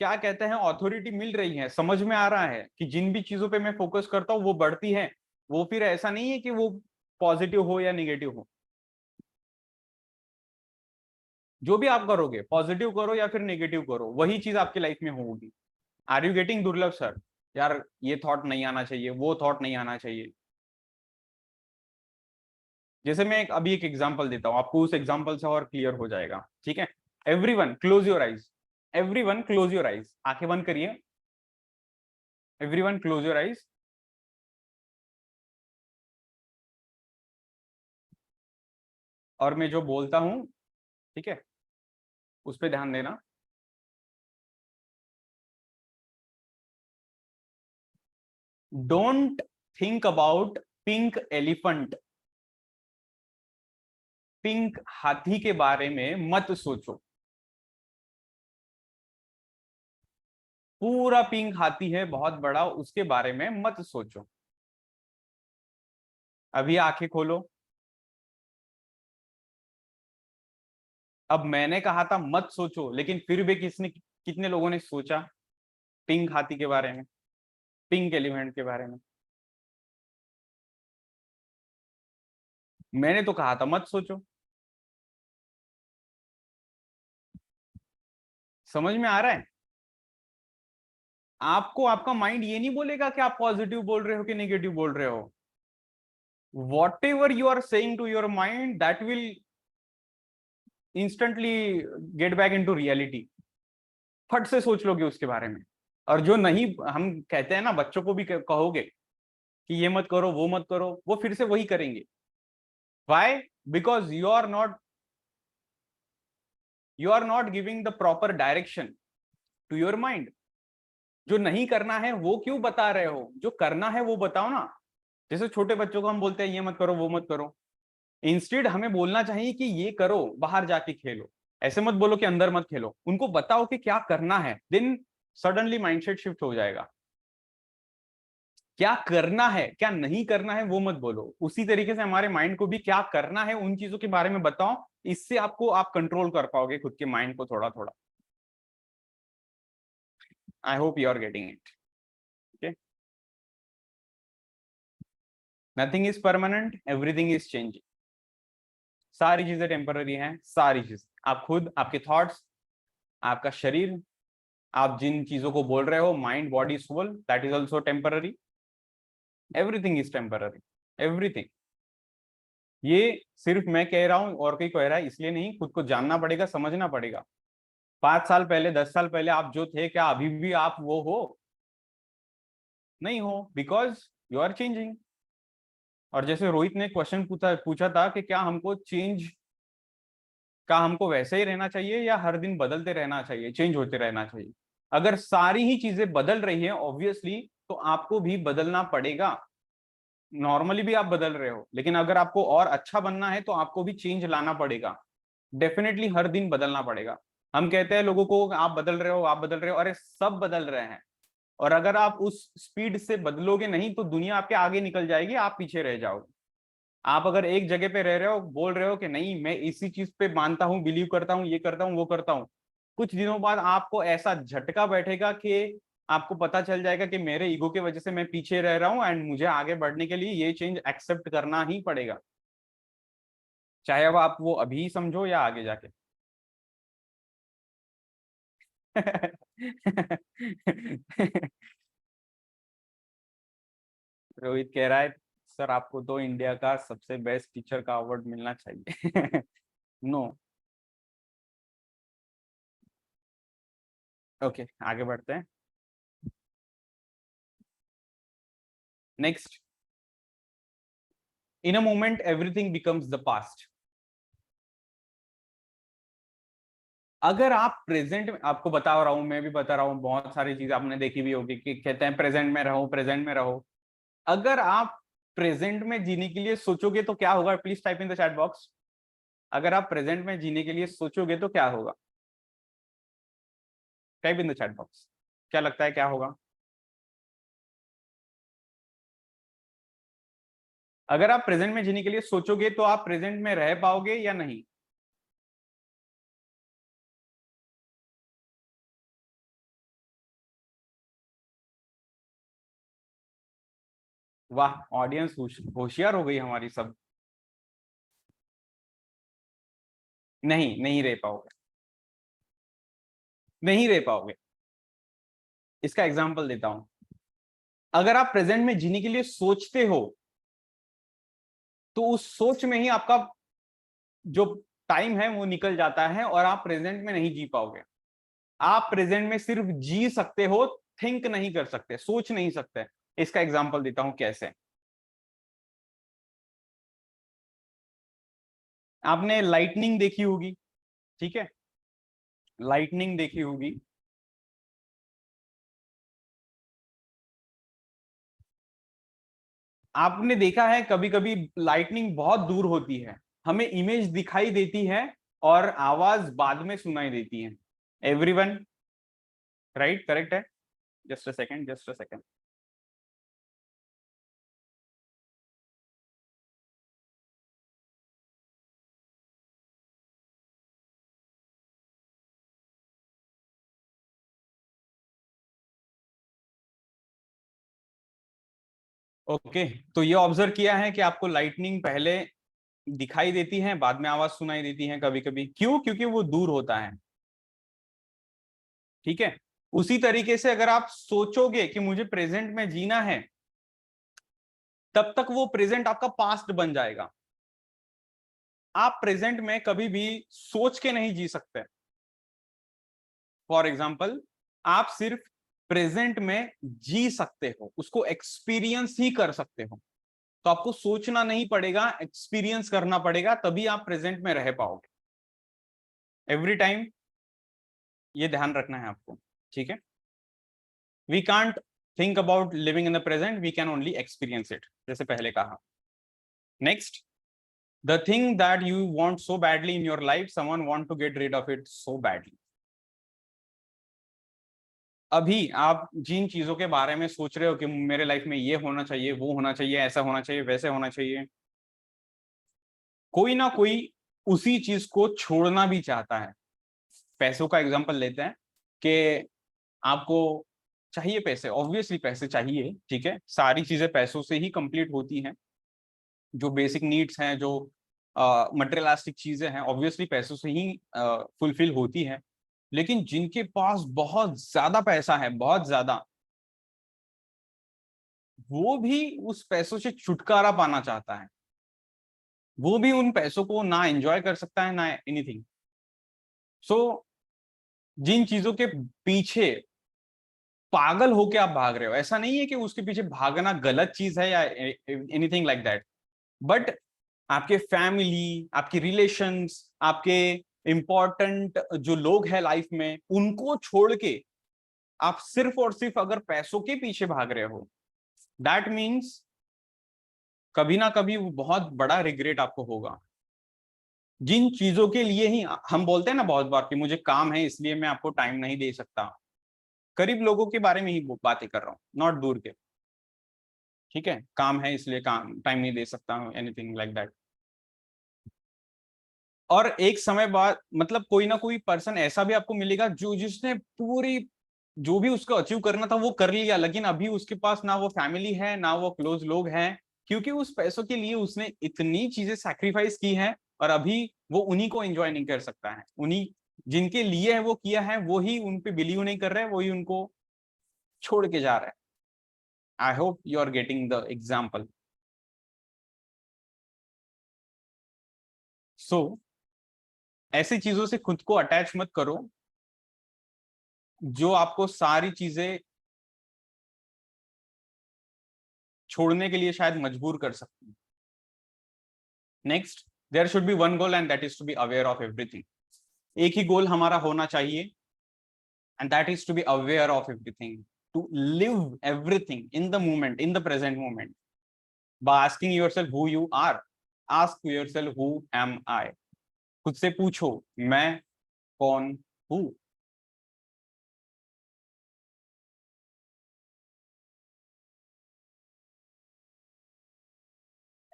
क्या कहते हैं अथॉरिटी मिल रही है, समझ में आ रहा है कि जिन भी चीजों पे मैं फोकस करता हूँ वो बढ़ती है। वो फिर ऐसा नहीं है कि वो पॉजिटिव हो या निगेटिव हो। जो भी आप करोगे, पॉजिटिव करो या फिर नेगेटिव करो, वही चीज आपकी लाइफ में होगी। आर यू गेटिंग दुर्लभ सर? यार ये थॉट नहीं आना चाहिए, वो थॉट नहीं आना चाहिए। जैसे मैं अभी एक एग्जांपल देता हूं आपको, उस एग्जांपल से और क्लियर हो जाएगा, ठीक है? Everyone close your eyes, everyone close your eyes, आंखें बंद करिए। Everyone close your eyes. और मैं जो बोलता हूं, ठीक है, उस पर ध्यान देना। Don't think about pink elephant, pink हाथी के बारे में मत सोचो। पूरा पिंक हाथी है बहुत बड़ा, उसके बारे में मत सोचो। अभी आंखें खोलो। अब मैंने कहा था मत सोचो, लेकिन फिर भी कितने लोगों ने सोचा पिंक हाथी के बारे में, पिंक एलिफेंट के बारे में? मैंने तो कहा था मत सोचो। समझ में आ रहा है? आपको आपका माइंड ये नहीं बोलेगा कि आप पॉजिटिव बोल रहे हो कि नेगेटिव बोल रहे हो। Whatever you are saying to your mind, that will instantly get back into reality. फट से सोच लोगे उसके बारे में। और जो नहीं, हम कहते हैं ना, बच्चों को भी कहोगे कि ये मत करो वो मत करो, वो फिर से वही करेंगे। Why? Because you are not giving the proper direction to your mind. जो नहीं करना है वो क्यों बता रहे हो, जो करना है वो बताओ ना। जैसे छोटे बच्चों को हम बोलते हैं ये मत करो वो मत करो, इंस्टेड हमें बोलना चाहिए कि ये करो, बाहर जाके खेलो। ऐसे मत बोलो कि अंदर मत खेलो, उनको बताओ कि क्या करना है, देन सडनली माइंडसेट शिफ्ट हो जाएगा। क्या करना है क्या नहीं करना है वो मत बोलो, उसी तरीके से हमारे माइंड को भी क्या करना है उन चीजों के बारे में बताओ। इससे आप कंट्रोल कर पाओगे खुद के माइंड को थोड़ा थोड़ा। I hope you are getting it. Okay. Nothing is permanent, everything is changing. सारी चीजें टेम्पररी हैं, सारी चीज, आप खुद, आपके थॉट्स, आपका शरीर, आप जिन चीजों को बोल रहे हो, mind body soul, that is also temporary. Everything is temporary, everything. ये सिर्फ मैं कह रहा हूं और कोई कह रहा है इसलिए नहीं, खुद को जानना पड़ेगा, समझना पड़ेगा। 5 साल पहले, 10 साल पहले आप जो थे, क्या अभी भी आप वो हो? नहीं हो, बिकॉज यू आर चेंजिंग। और जैसे रोहित ने क्वेश्चन पूछा पूछा था कि क्या हमको चेंज, क्या हमको वैसे ही रहना चाहिए या हर दिन बदलते रहना चाहिए, चेंज होते रहना चाहिए? अगर सारी ही चीजें बदल रही हैं ऑब्वियसली, तो आपको भी बदलना पड़ेगा। नॉर्मली भी आप बदल रहे हो, लेकिन अगर आपको और अच्छा बनना है तो आपको भी चेंज लाना पड़ेगा। डेफिनेटली हर दिन बदलना पड़ेगा। हम कहते हैं लोगों को आप बदल रहे हो, आप बदल रहे हो, अरे सब बदल रहे हैं। और अगर आप उस स्पीड से बदलोगे नहीं तो दुनिया आपके आगे निकल जाएगी, आप पीछे रह जाओगे। आप अगर एक जगह पे रह रहे हो, बोल रहे हो कि नहीं मैं इसी चीज पे मानता हूँ, बिलीव करता हूँ, ये करता हूँ वो करता हूँ, कुछ दिनों बाद आपको ऐसा झटका बैठेगा कि आपको पता चल जाएगा कि मेरे ईगो की वजह से मैं पीछे रह रहा हूँ, एंड मुझे आगे बढ़ने के लिए ये चेंज एक्सेप्ट करना ही पड़ेगा, चाहे अब आप वो अभी समझो या आगे जाके। रोहित कह रहा है सर आपको तो इंडिया का सबसे बेस्ट टीचर का अवार्ड मिलना चाहिए। नो। ओके, आगे बढ़ते हैं। Next, in a moment everything becomes the past. अगर आप प्रेजेंट में, आपको बता रहा हूं, मैं भी बता रहा हूं, बहुत सारी चीजें आपने देखी भी होगी कि कहते हैं प्रेजेंट में रहो, प्रेजेंट में रहो। अगर आप प्रेजेंट में जीने के लिए सोचोगे तो क्या होगा? Please type in the chat box. अगर आप प्रेजेंट में जीने के लिए सोचोगे तो क्या होगा? Type in the chat box. क्या लगता है क्या होगा? अगर आप प्रेजेंट में जीने के लिए सोचोगे तो आप प्रेजेंट में रह पाओगे या नहीं? वाह, ऑडियंस होशियार हो गई हमारी सब। नहीं, नहीं रह पाओगे, नहीं रह पाओगे। इसका एग्जांपल देता हूं। अगर आप प्रेजेंट में जीने के लिए सोचते हो तो उस सोच में ही आपका जो टाइम है वो निकल जाता है और आप प्रेजेंट में नहीं जी पाओगे। आप प्रेजेंट में सिर्फ जी सकते हो, थिंक नहीं कर सकते, सोच नहीं सकते। इसका एग्जांपल देता हूं कैसे। आपने लाइटनिंग देखी होगी, ठीक है? लाइटनिंग देखी होगी। आपने देखा है कभी कभी लाइटनिंग बहुत दूर होती है, हमें इमेज दिखाई देती है और आवाज बाद में सुनाई देती है। एवरीवन राइट, करेक्ट है? Just a second, just a second. Okay, तो ये ऑब्जर्व किया है कि आपको लाइटनिंग पहले दिखाई देती है, बाद में आवाज सुनाई देती है कभी कभी। क्यों? क्योंकि वो दूर होता है। ठीक है, उसी तरीके से अगर आप सोचोगे कि मुझे प्रेजेंट में जीना है, तब तक वो प्रेजेंट आपका पास्ट बन जाएगा। आप प्रेजेंट में कभी भी सोच के नहीं जी सकते। फॉर एग्जाम्पल, आप सिर्फ प्रेजेंट में जी सकते हो, उसको एक्सपीरियंस ही कर सकते हो। तो आपको सोचना नहीं पड़ेगा, एक्सपीरियंस करना पड़ेगा, तभी आप प्रेजेंट में रह पाओगे। एवरी टाइम ये ध्यान रखना है आपको, ठीक है? We can't think about living in the present, we can only experience it, जैसे पहले कहा। Next, the thing that you want so badly in your life, someone want to get rid of it so badly. अभी आप जिन चीजों के बारे में सोच रहे हो कि मेरे लाइफ में ये होना चाहिए, वो होना चाहिए, ऐसा होना चाहिए, वैसे होना चाहिए, कोई ना कोई उसी चीज को छोड़ना भी चाहता है। पैसों का एग्जांपल लेते हैं कि आपको चाहिए पैसे, ऑब्वियसली पैसे चाहिए, ठीक है? सारी चीजें पैसों से ही कंप्लीट होती हैं। जो बेसिक नीड्स हैं, जो मटेरियलिस्टिक चीजें हैं, ऑब्वियसली पैसों से ही फुलफिल होती है। लेकिन जिनके पास बहुत ज्यादा पैसा है, बहुत ज्यादा, वो भी उस पैसों से छुटकारा पाना चाहता है। वो भी उन पैसों को ना एंजॉय कर सकता है ना एनीथिंग। सो जिन चीजों के पीछे पागल होके आप भाग रहे हो, ऐसा नहीं है कि उसके पीछे भागना गलत चीज है या एनीथिंग लाइक दैट, बट आपके फैमिली, आपके रिलेशंस, आपके इंपॉर्टेंट जो लोग हैं लाइफ में, उनको छोड़ के आप सिर्फ और सिर्फ अगर पैसों के पीछे भाग रहे हो, दैट मीन्स कभी ना कभी वो बहुत बड़ा रिग्रेट आपको होगा। जिन चीजों के लिए ही हम बोलते हैं ना बहुत बार कि मुझे काम है इसलिए मैं आपको टाइम नहीं दे सकता, करीब लोगों के बारे में ही बातें कर रहा हूँ, नॉट दूर के। ठीक है, काम है इसलिए काम टाइम नहीं दे सकता हूँ, एनीथिंग लाइक दैट। और एक समय बाद मतलब कोई ना कोई पर्सन ऐसा भी आपको मिलेगा जो जिसने पूरी जो भी उसको अचीव करना था वो कर लिया, लेकिन अभी उसके पास ना वो फैमिली है ना वो क्लोज लोग हैं, क्योंकि उस पैसों के लिए उसने इतनी चीजें सैक्रिफाइस की हैं। और अभी वो उन्हीं को एंजॉय नहीं कर सकता है, उन्हीं जिनके लिए है वो किया है, वो ही उन पे बिलीव नहीं कर रहे हैं, वो ही उनको छोड़ के जा रहा है। I hope you are getting the example. So ऐसी चीजों से खुद को अटैच मत करो जो आपको सारी चीजें छोड़ने के लिए शायद मजबूर कर सकती है। Next, there should be one goal and that is to be aware of everything. एक ही गोल हमारा होना चाहिए, and that is to be aware of everything, to live everything in the moment, in the present moment, by asking yourself who you are. Ask yourself who am I. खुद से पूछो मैं कौन हूं.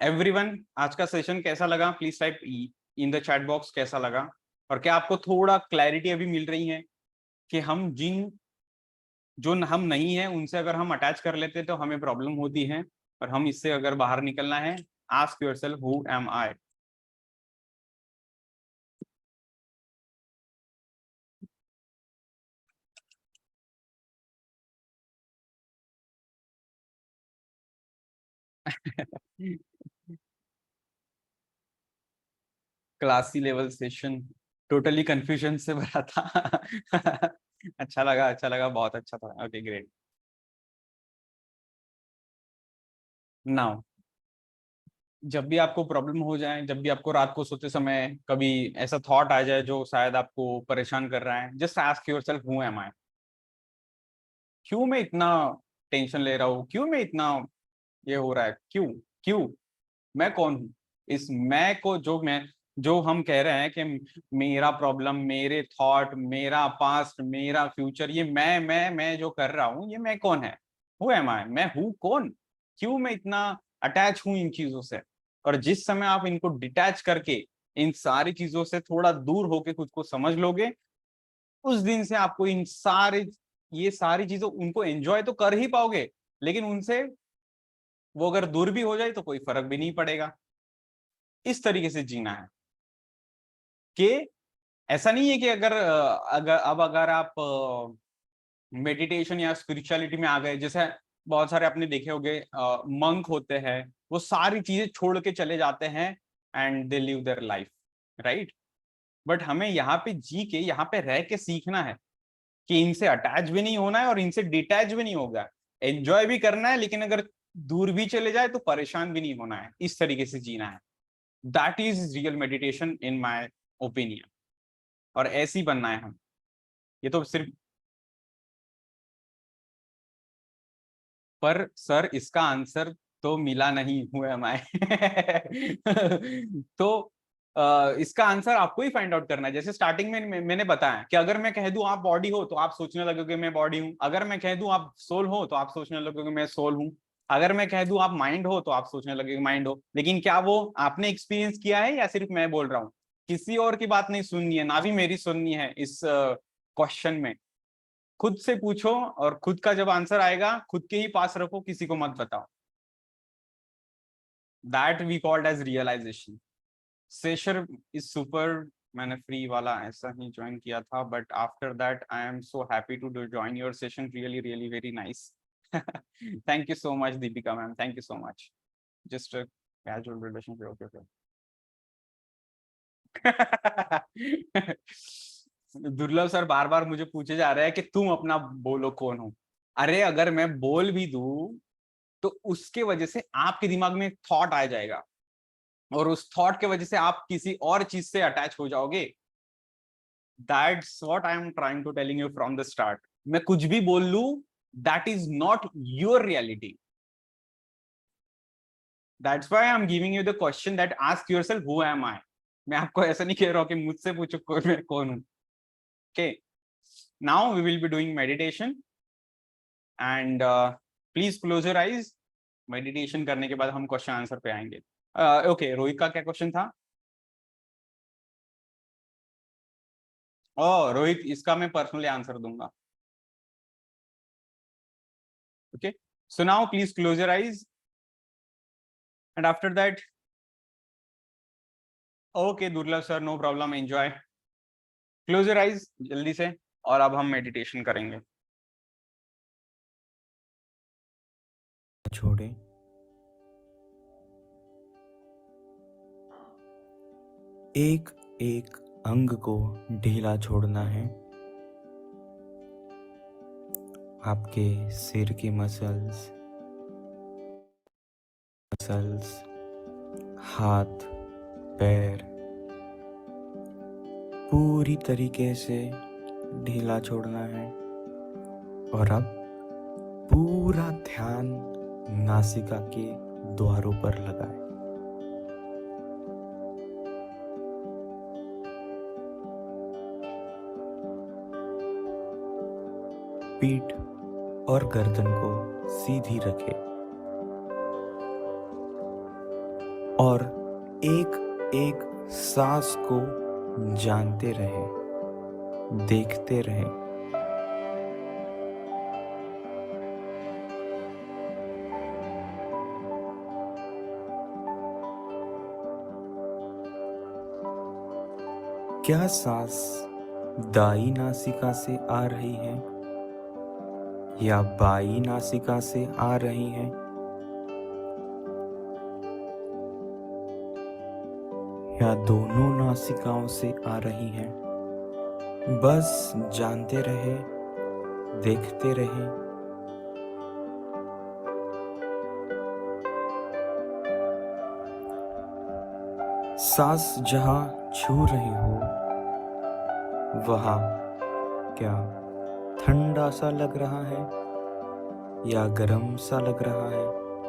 एवरीवन, आज का सेशन कैसा लगा? Please type in the chat box कैसा लगा, और क्या आपको थोड़ा क्लैरिटी अभी मिल रही है कि हम जिन जो हम नहीं है उनसे अगर हम अटैच कर लेते तो हमें प्रॉब्लम होती है, और हम इससे अगर बाहर निकलना है, ask yourself who am I. Classy level session, totally confusion से भरा था. अच्छा लगा, बहुत अच्छा था. Okay great. नाउ, जब भी आपको प्रॉब्लम हो जाए, जब भी आपको रात को सोते समय कभी ऐसा थॉट आ जाए जो शायद आपको परेशान कर रहा है, just ask yourself who am I. क्यों मैं इतना टेंशन ले रहा हूँ, क्यों मैं इतना ये हो रहा है, क्यों क्यों मैं कौन हूँ? इस मैं को जो हम कह रहे हैं कि मेरा प्रॉब्लम, मेरे थॉट, मेरा पास्ट, मेरा फ्यूचर, ये मैं जो कर रहा हूँ, ये मैं कौन है? हु एम आई, मैं हूँ कौन? क्यों मैं इतना अटैच हूँ इन चीजों से? और जिस समय आप इनको डिटैच करके इन सारी चीजों से थोड़ा दूर होके खुद को समझ लोगे, उस दिन से आपको ये सारी चीजों उनको एंजॉय तो कर ही पाओगे, लेकिन उनसे वो अगर दूर भी हो जाए तो कोई फर्क भी नहीं पड़ेगा. इस तरीके से जीना है कि ऐसा नहीं है कि अगर आप मेडिटेशन या स्पिरिचुअलिटी में आ गए, जैसे बहुत सारे आपने देखे होंगे मंक होते हैं, वो सारी चीजें छोड़ के चले जाते हैं and they live their life, right? But हमें यहाँ पे जी के, यहाँ पे रह के सीखना है कि इनसे अटैच भी नहीं होना है और इनसे डिटैच भी नहीं होगा. एंजॉय भी करना है, लेकिन अगर दूर भी चले जाए तो परेशान भी नहीं होना है. इस तरीके से जीना है. That is real meditation in my opinion. और ऐसे ही बनना है हम. ये तो सिर्फ, पर सर इसका आंसर तो मिला नहीं, हु एम आई. तो इसका आंसर आपको ही फाइंड आउट करना है. जैसे स्टार्टिंग में मैंने बताया कि अगर मैं कह दूं आप बॉडी हो तो आप सोचने लगोगे मैं बॉडी हूं. अगर मैं कह दूं आप सोल हो तो आप सोचने लगोगे मैं सोल हूं. अगर मैं कह दूं आप माइंड हो तो आप सोचने लगोगे माइंड हो. लेकिन क्या वो आपने एक्सपीरियंस किया है या सिर्फ मैं बोल रहा हूँ? किसी और की बात नहीं सुननी है, ना भी मेरी सुननी है इस क्वेश्चन में. खुद से पूछो, और खुद का जब आंसर आएगा खुद के ही पास रखो, किसी को मत बताओ. That we called as realization. Session is super. मैंने फ्री वाला ऐसा ही ज्वाइन किया था, but after that I am so happy to do join your session. Really really very nice. Thank you so much Deepika ma'am, thank you so much. Just casual relationship. Okay okay. Durlabh sir बार बार मुझे पूछे जा रहा है कि तुम अपना बोलो कौन हो. अरे अगर मैं बोल भी दूं तो उसके वजह से आपके दिमाग में थॉट आ जाएगा, और उस थॉट के वजह से आप किसी और चीज से अटैच हो जाओगे. That's what I am trying to telling you from the start. मैं कुछ भी बोल लू, that is not your reality. That's why I am giving you the question that ask yourself who am I. मैं आपको ऐसा नहीं कह रहा हूं कि मुझसे पूछो मैं कौन हूं. Okay, now we will be doing meditation and please close your eyes. Meditation करने के बाद हम क्वेश्चन आंसर पे आएंगे. ओके, रोहित का क्या क्वेश्चन था? ओ रोहित, इसका मैं पर्सनली आंसर दूंगा. Okay, so now please close your eyes and after that. Okay Durlabh sir, no problem, enjoy. Close your eyes जल्दी से, और अब हम मेडिटेशन करेंगे. छोड़े. एक एक अंग को ढीला छोड़ना है. आपके सिर की मसल्स, हाथ, पैर पूरी तरीके से ढीला छोड़ना है और अब पूरा ध्यान नासिका के द्वारों पर लगाएं। पीठ और गर्दन को सीधी रखें और एक एक सांस को जानते रहें, देखते रहें। क्या सांस दाई नासिका से आ रही है या बाई नासिका से आ रही है? या दोनों नासिकाओं से आ रही हैं? बस जानते रहे, देखते रहे। सांस जहां छू रही हो वहां क्या ठंडा सा लग रहा है या गर्म सा लग रहा है,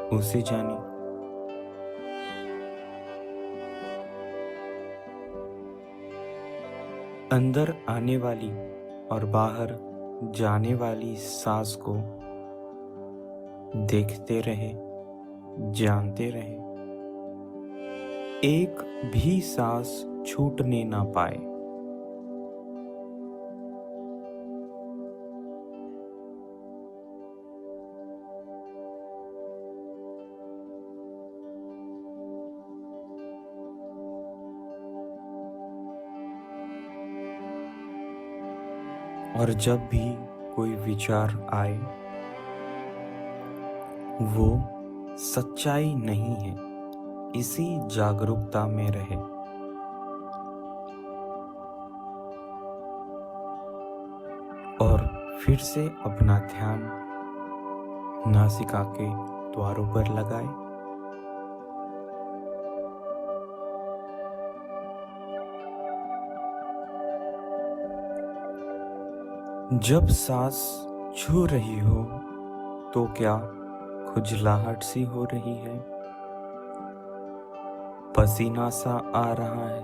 उसे जानिए। अंदर आने वाली और बाहर जाने वाली सांस को देखते रहे, जानते रहे। एक भी सांस छूटने ना पाए। और जब भी कोई विचार आए वो सच्चाई नहीं है, इसी जागरूकता में रहे। और फिर से अपना ध्यान नासिका के द्वारों पर लगाए। जब सांस छू रही हो तो क्या खुजलाहट सी हो रही है, पसीना सा आ रहा है,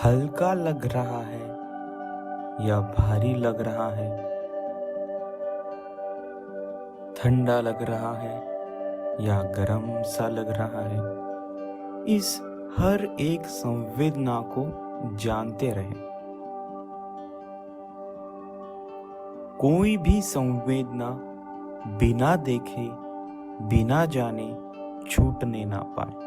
हल्का लग रहा है या भारी लग रहा है, ठंडा लग रहा है या गर्म सा लग रहा है? इस हर एक संवेदना को जानते रहें। कोई भी संवेदना बिना देखे, बिना जाने छूटने ना पाए।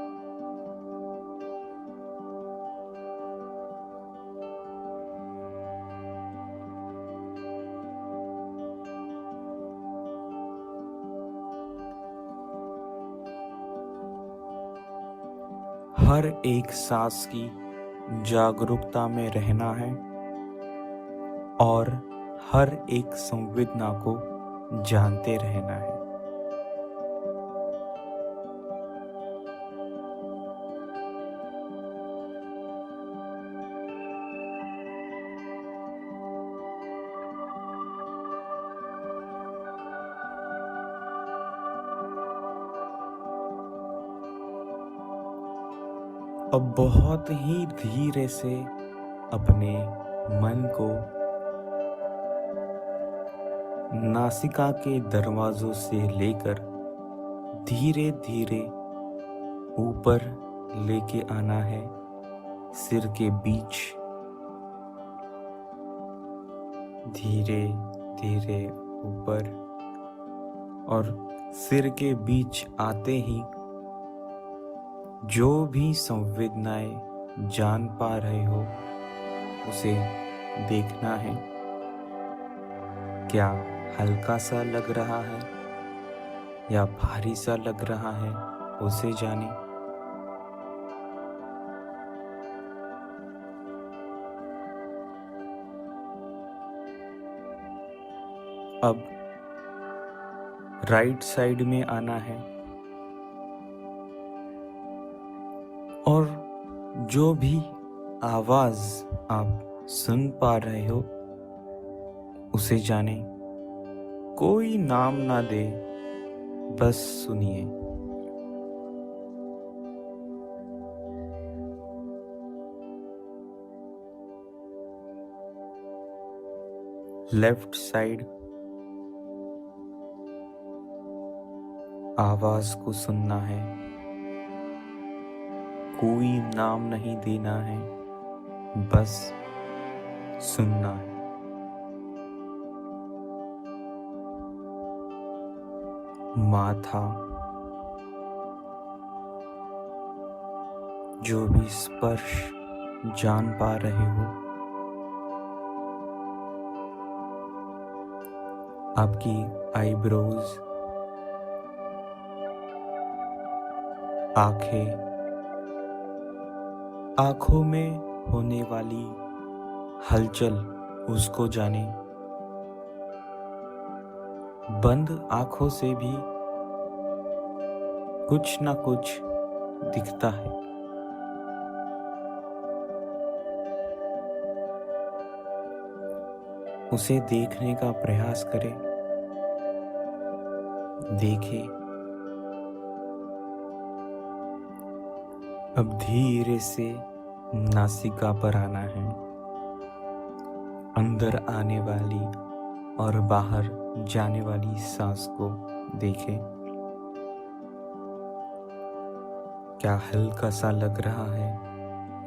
हर एक सांस की जागरूकता में रहना है और हर एक संवेदना को जानते रहना है। अब बहुत ही धीरे से अपने मन को नासिका के दरवाजों से लेकर धीरे धीरे ऊपर लेके आना है, सिर के बीच। धीरे धीरे ऊपर, और सिर के बीच आते ही जो भी संवेदनाएं जान पा रहे हो उसे देखना है। क्या हल्का सा लग रहा है या भारी सा लग रहा है, उसे जाने। अब राइट साइड में आना है और जो भी आवाज आप सुन पा रहे हो उसे जाने, कोई नाम ना दे, बस सुनिए। लेफ्ट साइड आवाज को सुनना है, कोई नाम नहीं देना है, बस सुनना है। माथा, जो भी स्पर्श जान पा रहे हो, आपकी आईब्रोज, आंखें, आंखों में होने वाली हलचल उसको जाने। बंद आंखों से भी कुछ ना कुछ दिखता है। उसे देखने का प्रयास करें, देखे। अब धीरे से नासिका पर आना है, अंदर आने वाली और बाहर जाने वाली सांस को देखें। क्या हल्का सा लग रहा है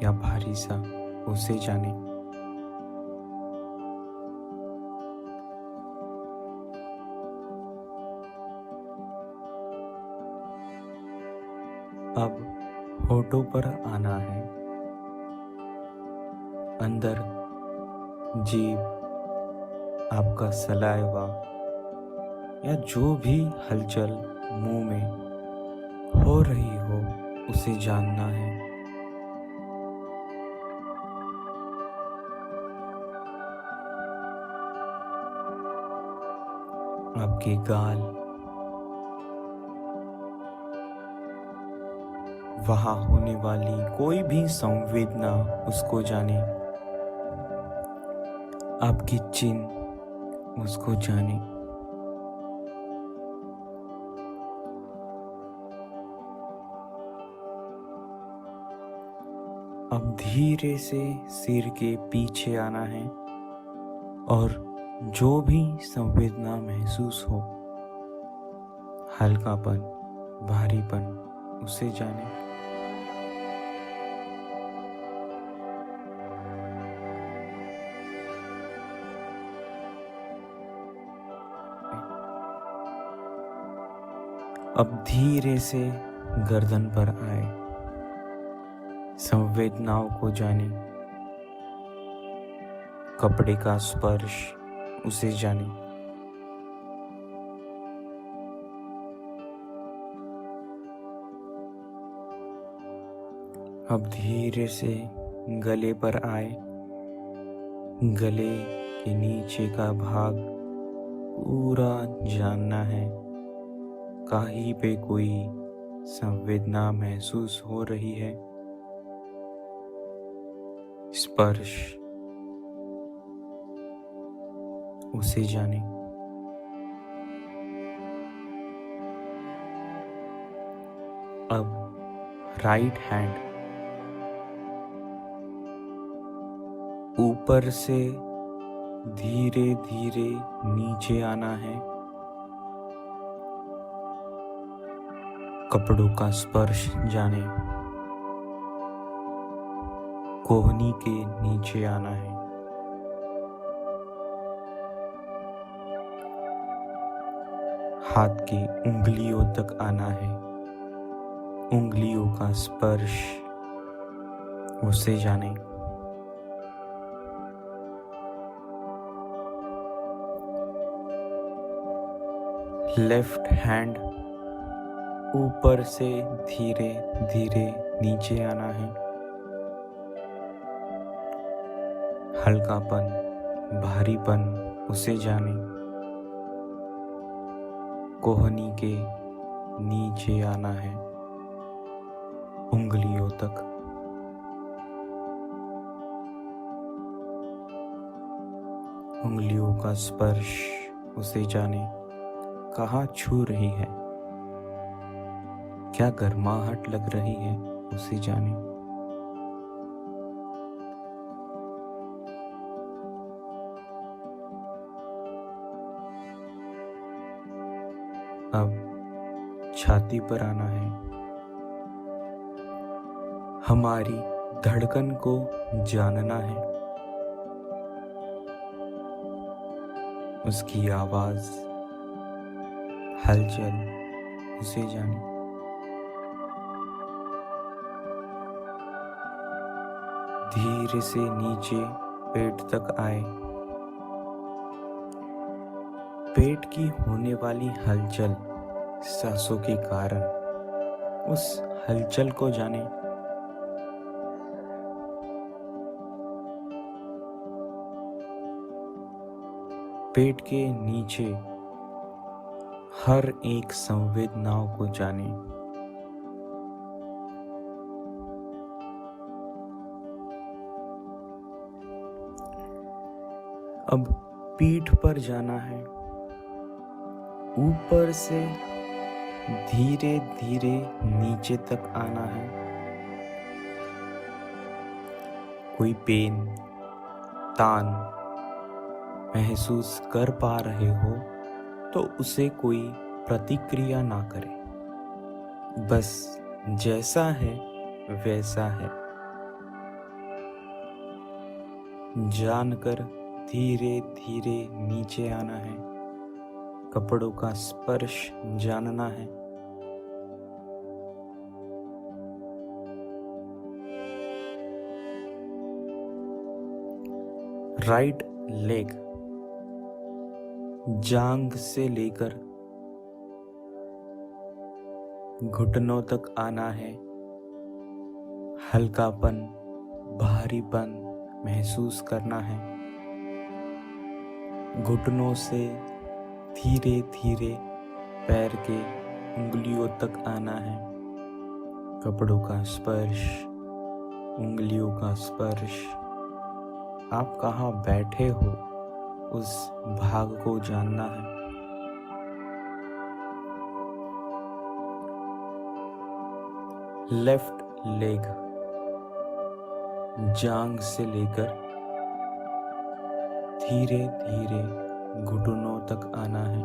या भारी सा, उसे जाने। अब होठों पर आना है, अंदर जीभ, आपका सलाइवा या जो भी हलचल मुंह में हो रही हो उसे जानना है। आपके गाल, वहां होने वाली कोई भी संवेदना उसको जाने। आपकी चिन, उसको जाने। अब धीरे से सिर के पीछे आना है और जो भी संवेदना महसूस हो, हल्कापन, भारीपन, उसे जाने। अब धीरे से गर्दन पर आए, संवेदनाओं को जाने। कपड़े का स्पर्श, उसे जाने। अब धीरे से गले पर आए, गले के नीचे का भाग पूरा जानना है। कहीं पे कोई संवेदना महसूस हो रही है, स्पर्श, उसे जाने। अब राइट हैंड ऊपर से धीरे धीरे नीचे आना है। कपड़ों का स्पर्श जाने। कोहनी के नीचे आना है। हाथ की उंगलियों तक आना है। उंगलियों का स्पर्श, उसे जाने। लेफ्ट हैंड ऊपर से धीरे धीरे नीचे आना है। हल्कापन, भारीपन, उसे जाने। कोहनी के नीचे आना है, उंगलियों तक। उंगलियों का स्पर्श उसे जाने कहाँ छू रही है, क्या गर्माहट लग रही है उसे जाने। अब छाती पर आना है, हमारी धड़कन को जानना है, उसकी आवाज हलचल उसे जाने। धीरे से नीचे पेट तक आए, पेट की होने वाली हलचल सांसों के कारण, उस हलचल को जाने। पेट के नीचे हर एक संवेदनाओं को जाने। अब पीठ पर जाना है, ऊपर से धीरे धीरे नीचे तक आना है। कोई पेन, तान महसूस कर पा रहे हो तो उसे कोई प्रतिक्रिया ना करे, बस जैसा है वैसा है जानकर धीरे धीरे नीचे आना है। कपड़ों का स्पर्श जानना है। राइट लेग जांघ से लेकर घुटनों तक आना है। हल्कापन, भारीपन महसूस करना है। घुटनों से धीरे धीरे पैर के उंगलियों तक आना है। कपड़ों का स्पर्श, उंगलियों का स्पर्श, आप कहाँ बैठे हो उस भाग को जानना है। लेफ्ट लेग जांघ से लेकर धीरे धीरे घुटनों तक आना है।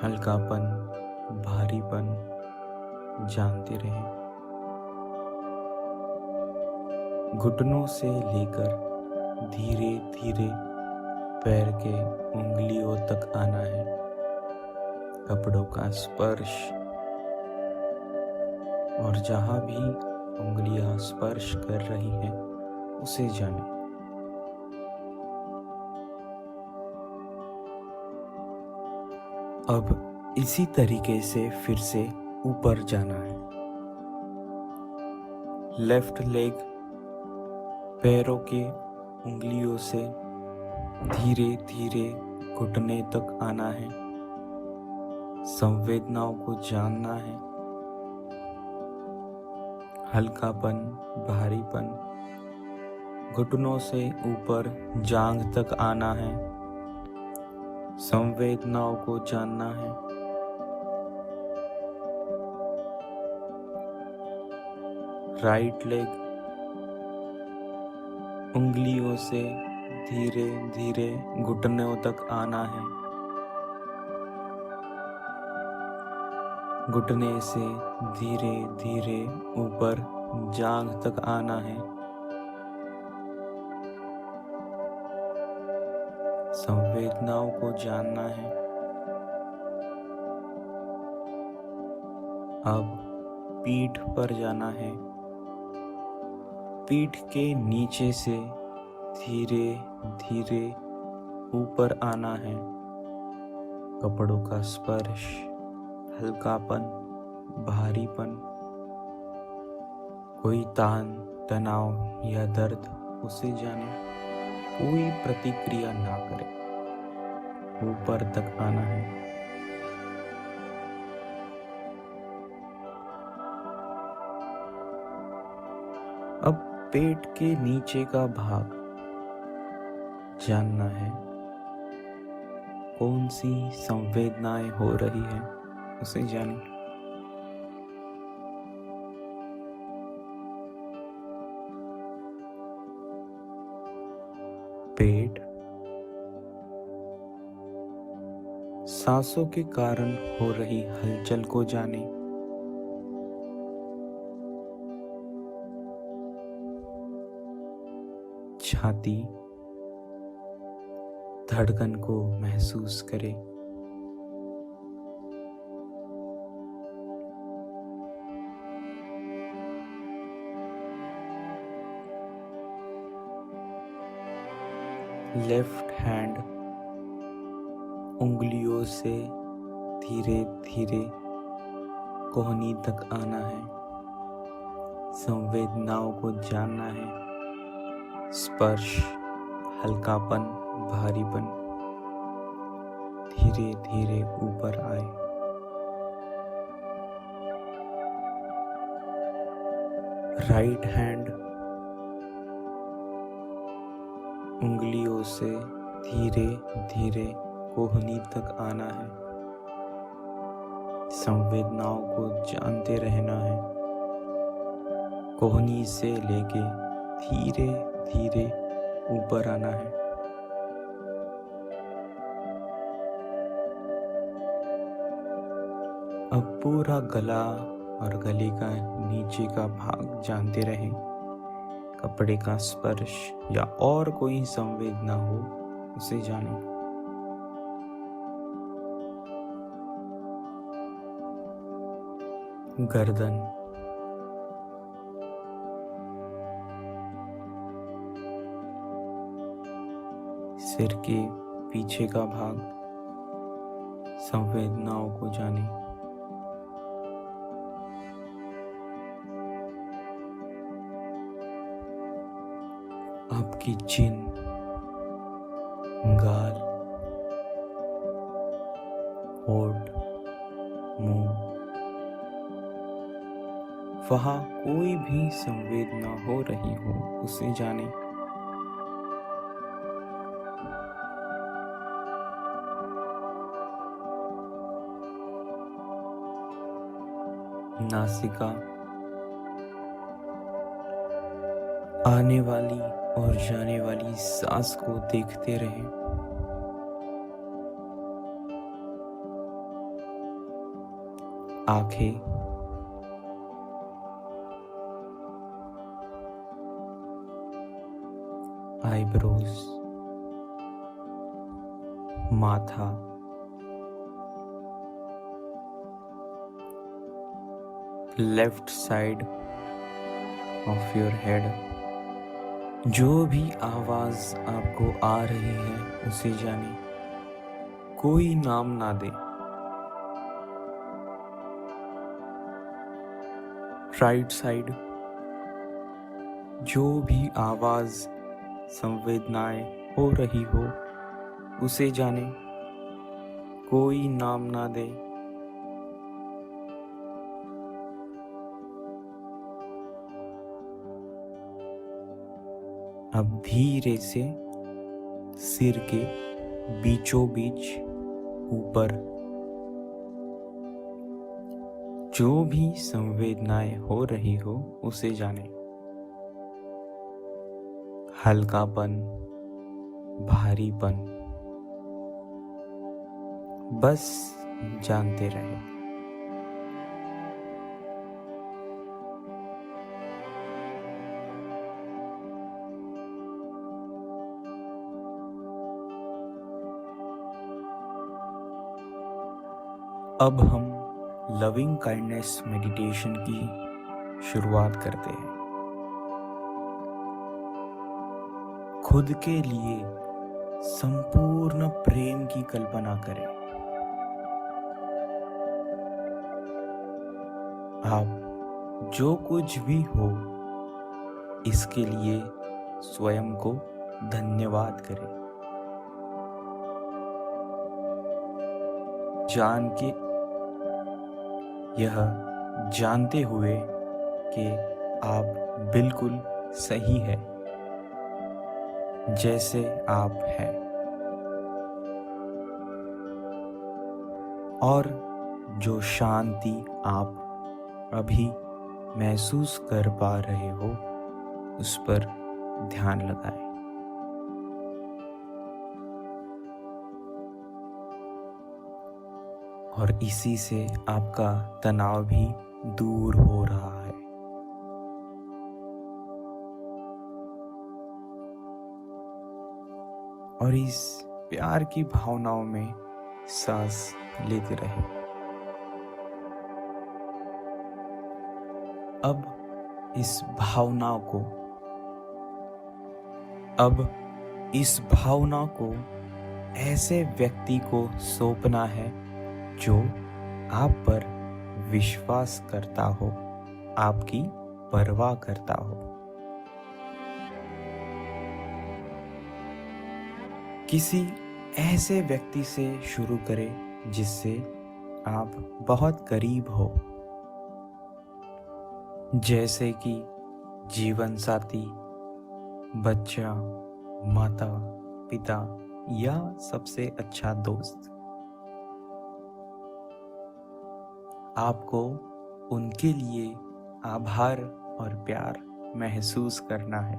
हल्कापन, भारीपन जानते रहे। घुटनों से लेकर धीरे धीरे पैर के उंगलियों तक आना है। कपड़ों का स्पर्श, और जहां भी उंगलियां स्पर्श कर रही हैं उसे जाने। अब इसी तरीके से फिर से ऊपर जाना है। लेफ्ट लेग पैरों के उंगलियों से धीरे धीरे घुटने तक आना है। संवेदनाओं को जानना है। हल्कापन, भारीपन घुटनों से ऊपर जांघ तक आना है। संवेदनाओं को जानना है। राइट लेग उंगलियों से धीरे धीरे घुटनों तक आना है। घुटने से धीरे धीरे ऊपर जांघ तक आना है। संवेदनाओं को जानना है। अब पीठ पर जाना है। पीठ के नीचे से धीरे धीरे ऊपर आना है। कपड़ों का स्पर्श, हल्कापन, भारीपन, कोई तान, तनाव या दर्द उसे जाने, कोई प्रतिक्रिया ना करे, ऊपर तक आना है। अब पेट के नीचे का भाग जानना है, कौन सी संवेदनाएं हो रही है उसे जाने। पेट सांसों के कारण हो रही हलचल को जाने। छाती धड़कन को महसूस करे। लेफ्ट हैंड उंगलियों से धीरे धीरे कोहनी तक आना है, संवेदनाओं को जानना है। स्पर्श, हल्कापन, भारीपन धीरे धीरे ऊपर आए। राइट हैंड उंगलियों से धीरे धीरे कोहनी तक आना है, संवेदनाओं को जानते रहना है। कोहनी से लेके धीरे धीरे ऊपर आना है। अब पूरा गला और गले का नीचे का भाग जानते रहें। कपड़े का स्पर्श या और कोई संवेदना हो उसे जानें। गर्दन, सिर के पीछे का भाग, संवेदनाओं को जाने। आपकी चिन, गाल, होठ, मुंह, वहां कोई भी संवेदना हो रही हो उसे जाने। नासिका, आने वाली और जाने वाली सांस को देखते रहें। आंखें, आईब्रोज, माथा, left side of your head. जो भी आवाज आपको आ रही है उसे जाने, कोई नाम ना दे। राइट साइड, जो भी आवाज, संवेदनाएं हो रही हो उसे जाने, कोई नाम ना दे। अब धीरे से सिर के बीचों बीच ऊपर जो भी संवेदनाएं हो रही हो उसे जाने। हल्कापन, भारीपन, बस जानते रहें। अब हम लविंग काइंडनेस मेडिटेशन की शुरुआत करते हैं। खुद के लिए संपूर्ण प्रेम की कल्पना करें। आप जो कुछ भी हो इसके लिए स्वयं को धन्यवाद करें। जान के यह जानते हुए कि आप बिल्कुल सही है, जैसे आप हैं, और जो शांति आप अभी महसूस कर पा रहे हो उस पर ध्यान लगाएं। और इसी से आपका तनाव भी दूर हो रहा है। और इस प्यार की भावनाओं में सांस लेते रहे। अब इस भावना को ऐसे व्यक्ति को सौंपना है जो आप पर विश्वास करता हो, आपकी परवाह करता हो। किसी ऐसे व्यक्ति से शुरू करें जिससे आप बहुत करीब हो, जैसे कि जीवन साथी, बच्चा, माता, पिता या सबसे अच्छा दोस्त। आपको उनके लिए आभार और प्यार महसूस करना है।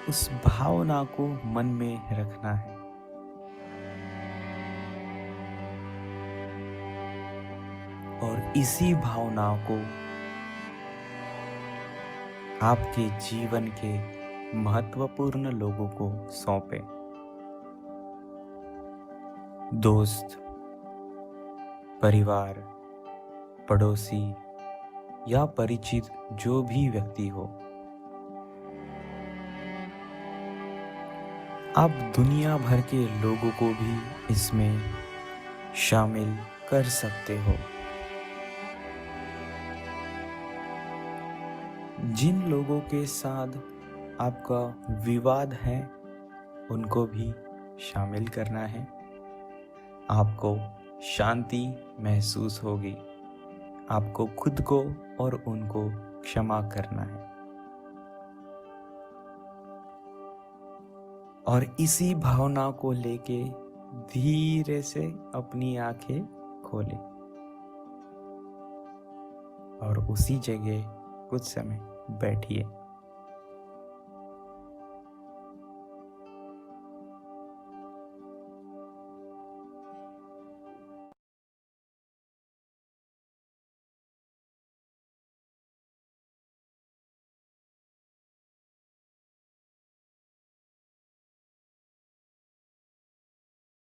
उस भावना को मन में रखना है। और इसी भावना को आपके जीवन के महत्वपूर्ण लोगों को सौंपें। दोस्त, परिवार, पड़ोसी या परिचित जो भी व्यक्ति हो। आप दुनिया भर के लोगों को भी इसमें शामिल कर सकते हो। जिन लोगों के साथ आपका विवाद है उनको भी शामिल करना है। आपको शांति महसूस होगी। आपको खुद को और उनको क्षमा करना है। और इसी भावना को लेके धीरे से अपनी आंखें खोलें और उसी जगह कुछ समय बैठिए।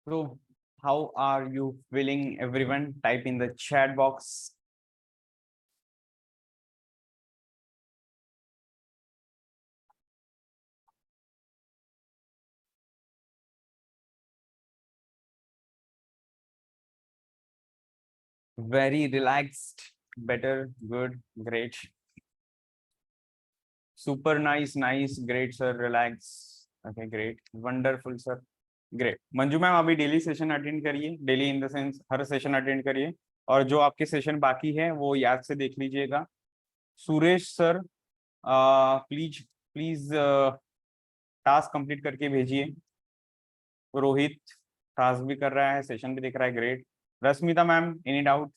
So, how are you feeling, everyone? Type in the chat box. Very relaxed, better, good, great. Super nice, nice, great, sir. Relax. Okay, great. Wonderful, sir. Great. Manju ma'am अभी डेली सेशन अटेंड करिए, daily in the sense her session attend करिए, और जो आपके session बाकी है वो याद से देख लीजिएगा। Suresh sir please please task complete करके भेजिए। रोहित टास्क भी कर रहा है, सेशन भी देख रहा है, great. Rashmita ma'am any doubt?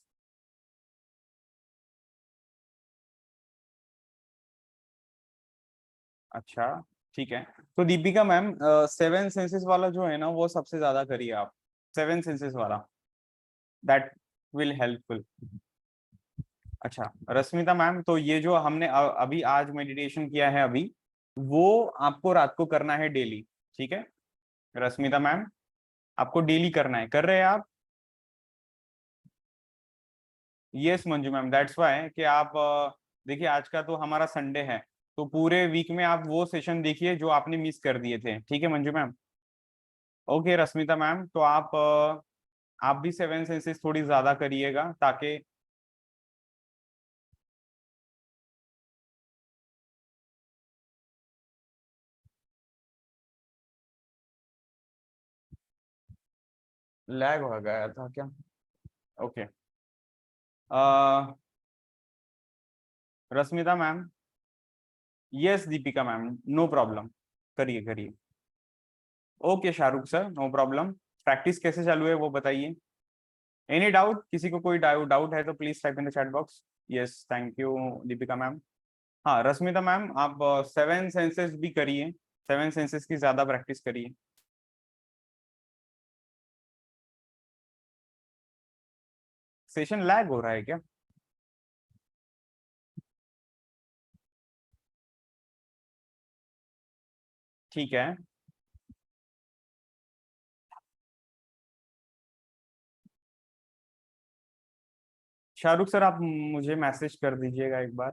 अच्छा ठीक है। तो दीपिका मैम सेवन सेंसेस वाला जो है ना वो सबसे ज्यादा करिए आप, सेवन सेंसेस वाला, दैट विल हेल्पफुल। अच्छा रश्मिता मैम, तो ये जो हमने अभी आज मेडिटेशन किया है अभी, वो आपको रात को करना है डेली, ठीक है रश्मिता मैम? आपको डेली करना है, कर रहे हैं आप? Yes Manju ma'am, that's why कि आप देखिए आज का तो हमारा संडे है, तो पूरे वीक में आप वो सेशन देखिए जो आपने मिस कर दिए थे, ठीक है Manju ma'am? Okay Rashmita ma'am, तो आप भी सेवन सेंसेस थोड़ी ज्यादा करिएगा ताकि लैग हो गया था क्या? Okay Rashmita ma'am, yes Deepika ma'am, no problem, करिए करिए। Okay Shahrukh sir, no problem. Practice कैसे चालू है वो बताइए। एनी डाउट, किसी को कोई डाउट है तो please type in the chat box. Yes, thank you Deepika ma'am. हाँ रश्मिता मैम, आप 7 सेंसेस भी करिए, 7 सेंसेस की ज्यादा प्रैक्टिस करिए। सेशन लैग हो रहा है क्या? ठीक है। शाहरुख सर, आप मुझे मैसेज कर दीजिएगा एक बार।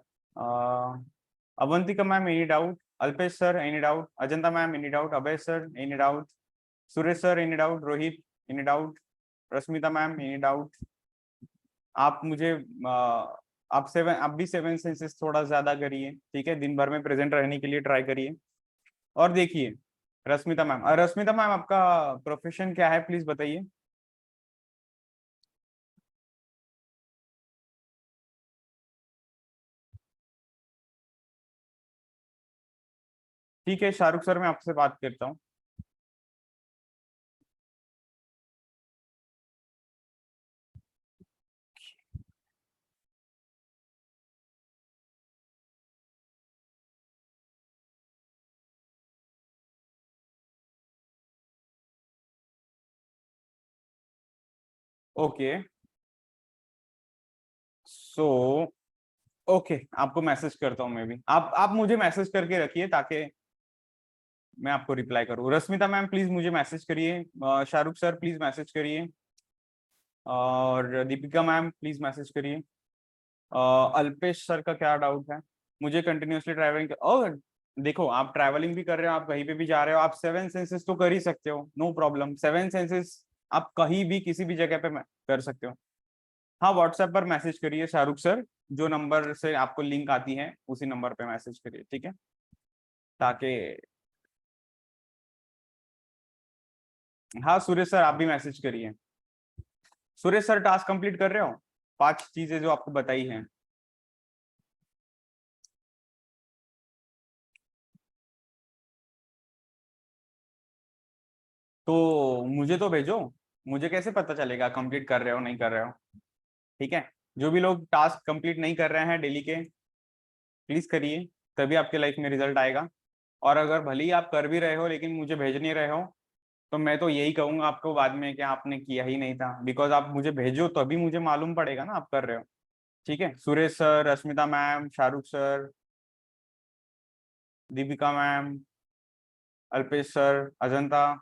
Avantika ma'am any doubt, Alpesh sir any doubt, Ajanta ma'am any doubt, Abhay sir any doubt, Suresh sir any doubt, Rohit any doubt, Rashmita ma'am any doubt. आप मुझे आप भी 7 सेंसेस थोड़ा ज्यादा करिए, ठीक है, दिन भर में प्रेजेंट रहने के लिए ट्राई करिए। और देखिए रश्मिता मैम आपका प्रोफेशन क्या है प्लीज बताइए। ठीक है शाहरुख सर, मैं आपसे बात करता हूँ। ओके सो ओके, आपको मैसेज करता हूँ मैं भी। आप मुझे मैसेज करके रखिए ताकि मैं आपको रिप्लाई करूँ। रश्मिता मैम प्लीज मुझे मैसेज करिए, शाहरुख सर प्लीज मैसेज करिए, और दीपिका मैम प्लीज मैसेज करिए। अल्पेश सर का क्या डाउट है? मुझे कंटिन्यूअसली ट्रैवलिंग और देखो, आप ट्रैवलिंग भी कर रहे हो, आप कहीं पे भी जा रहे हो, आप 7 सेंसेस तो कर ही सकते हो, नो प्रॉब्लम। 7 सेंसेस आप कहीं भी किसी भी जगह पे कर सकते हो। हाँ व्हाट्सएप पर मैसेज करिए शाहरुख सर, जो नंबर से आपको लिंक आती है उसी नंबर पे मैसेज करिए, ठीक है, ताकि। हाँ सुरेश सर, आप भी मैसेज करिए। सुरेश सर टास्क कंप्लीट कर रहे हो? 5 चीजें जो आपको बताई हैं। तो मुझे तो भेजो, मुझे कैसे पता चलेगा कंप्लीट कर रहे हो नहीं कर रहे हो? ठीक है, जो भी लोग टास्क कंप्लीट नहीं कर रहे हैं डेली के, प्लीज करिए, तभी आपके लाइफ में रिजल्ट आएगा। और अगर भले ही आप कर भी रहे हो लेकिन मुझे भेज नहीं रहे हो, तो मैं तो यही कहूंगा आपको बाद में कि आपने किया ही नहीं था, बिकॉज आप मुझे भेजो तभी मुझे मालूम पड़ेगा ना आप कर रहे हो। ठीक है, Suresh sir, Rashmita ma'am, Shahrukh sir, Deepika ma'am, Alpesh sir, Ajanta,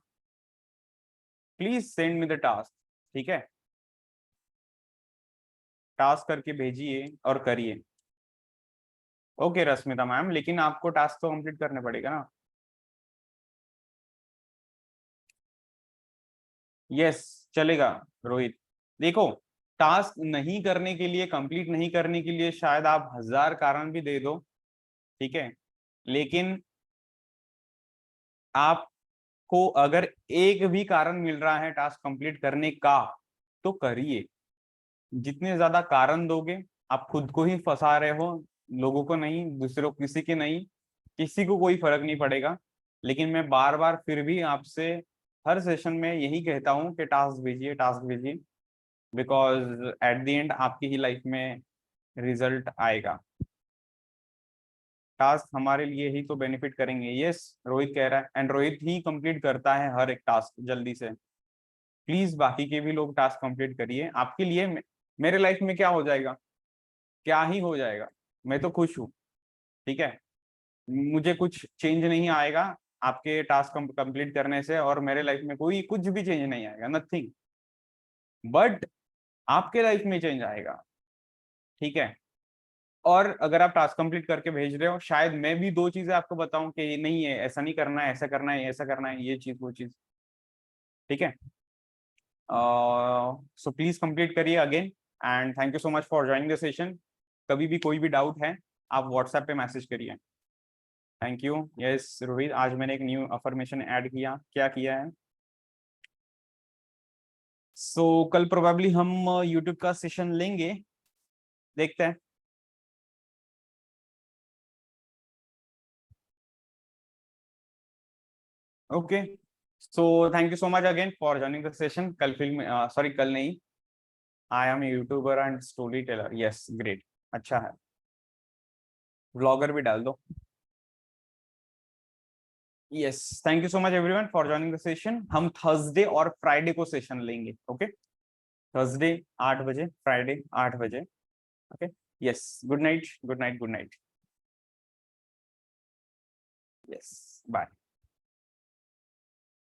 please send me the task, ठीक है, टास्क करके भेजिए और करिए। ओके रश्मिता मैम, लेकिन आपको टास्क तो कंप्लीट करने पड़ेगा ना। यस चलेगा रोहित। देखो, टास्क नहीं करने के लिए, कंप्लीट नहीं करने के लिए शायद आप 1000 कारण भी दे दो, ठीक है, लेकिन आपको अगर एक भी कारण मिल रहा है टास्क कंप्लीट करने का, तो करिए। जितने ज्यादा कारण दोगे, आप खुद को ही फंसा रहे हो, लोगों को नहीं, दूसरों किसी के नहीं, किसी को कोई फर्क नहीं पड़ेगा। लेकिन मैं बार बार फिर भी आपसे हर सेशन में यही कहता हूँ कि टास्क भेजिए, टास्क भेजिए, बिकॉज एट द एंड आपकी ही लाइफ में रिजल्ट आएगा। टास्क हमारे लिए ही तो बेनिफिट करेंगे। यस रोहित कह रहा है, एंड रोहित ही कंप्लीट करता है हर एक टास्क जल्दी से। प्लीज बाकी के भी लोग टास्क कंप्लीट करिए, आपके लिए मेरे लाइफ में क्या हो जाएगा, क्या ही हो जाएगा, मैं तो खुश हूँ, ठीक है। मुझे कुछ चेंज नहीं आएगा आपके टास्क कंप्लीट करने से, और मेरे लाइफ में कोई कुछ भी चेंज नहीं आएगा, नथिंग, बट आपके लाइफ में चेंज आएगा, ठीक है। और अगर आप टास्क कंप्लीट करके भेज रहे हो, शायद मैं भी 2 चीजें आपको बताऊं कि ये नहीं है, ऐसा नहीं करना है, ऐसा करना है, ऐसा करना है, ये चीज वो चीज, ठीक है। सो प्लीज कंप्लीट करिए again, and thank you so much for joining the session. कभी भी कोई भी डाउट है, आप व्हाट्सएप पे मैसेज करिए। Thank you. यस रोहित, आज मैंने एक न्यू अफर्मेशन ऐड किया, क्या किया है? कल प्रोबेबली हम यूट्यूब का सेशन लेंगे, देखते हैं। Okay, so thank you so much again for joining the session. कल फिल्म सॉरी कल नहीं, I am YouTuber and story teller, yes great, अच्छा है, व्लॉगर भी डाल दो। Yes, thank you so much everyone for joining the session. हम Thursday और फ्राइडे को सेशन लेंगे, ओके? थर्सडे 8 बजे, फ्राइडे 8 बजे, okay? Yes, good night, good night, good night. Yes, bye.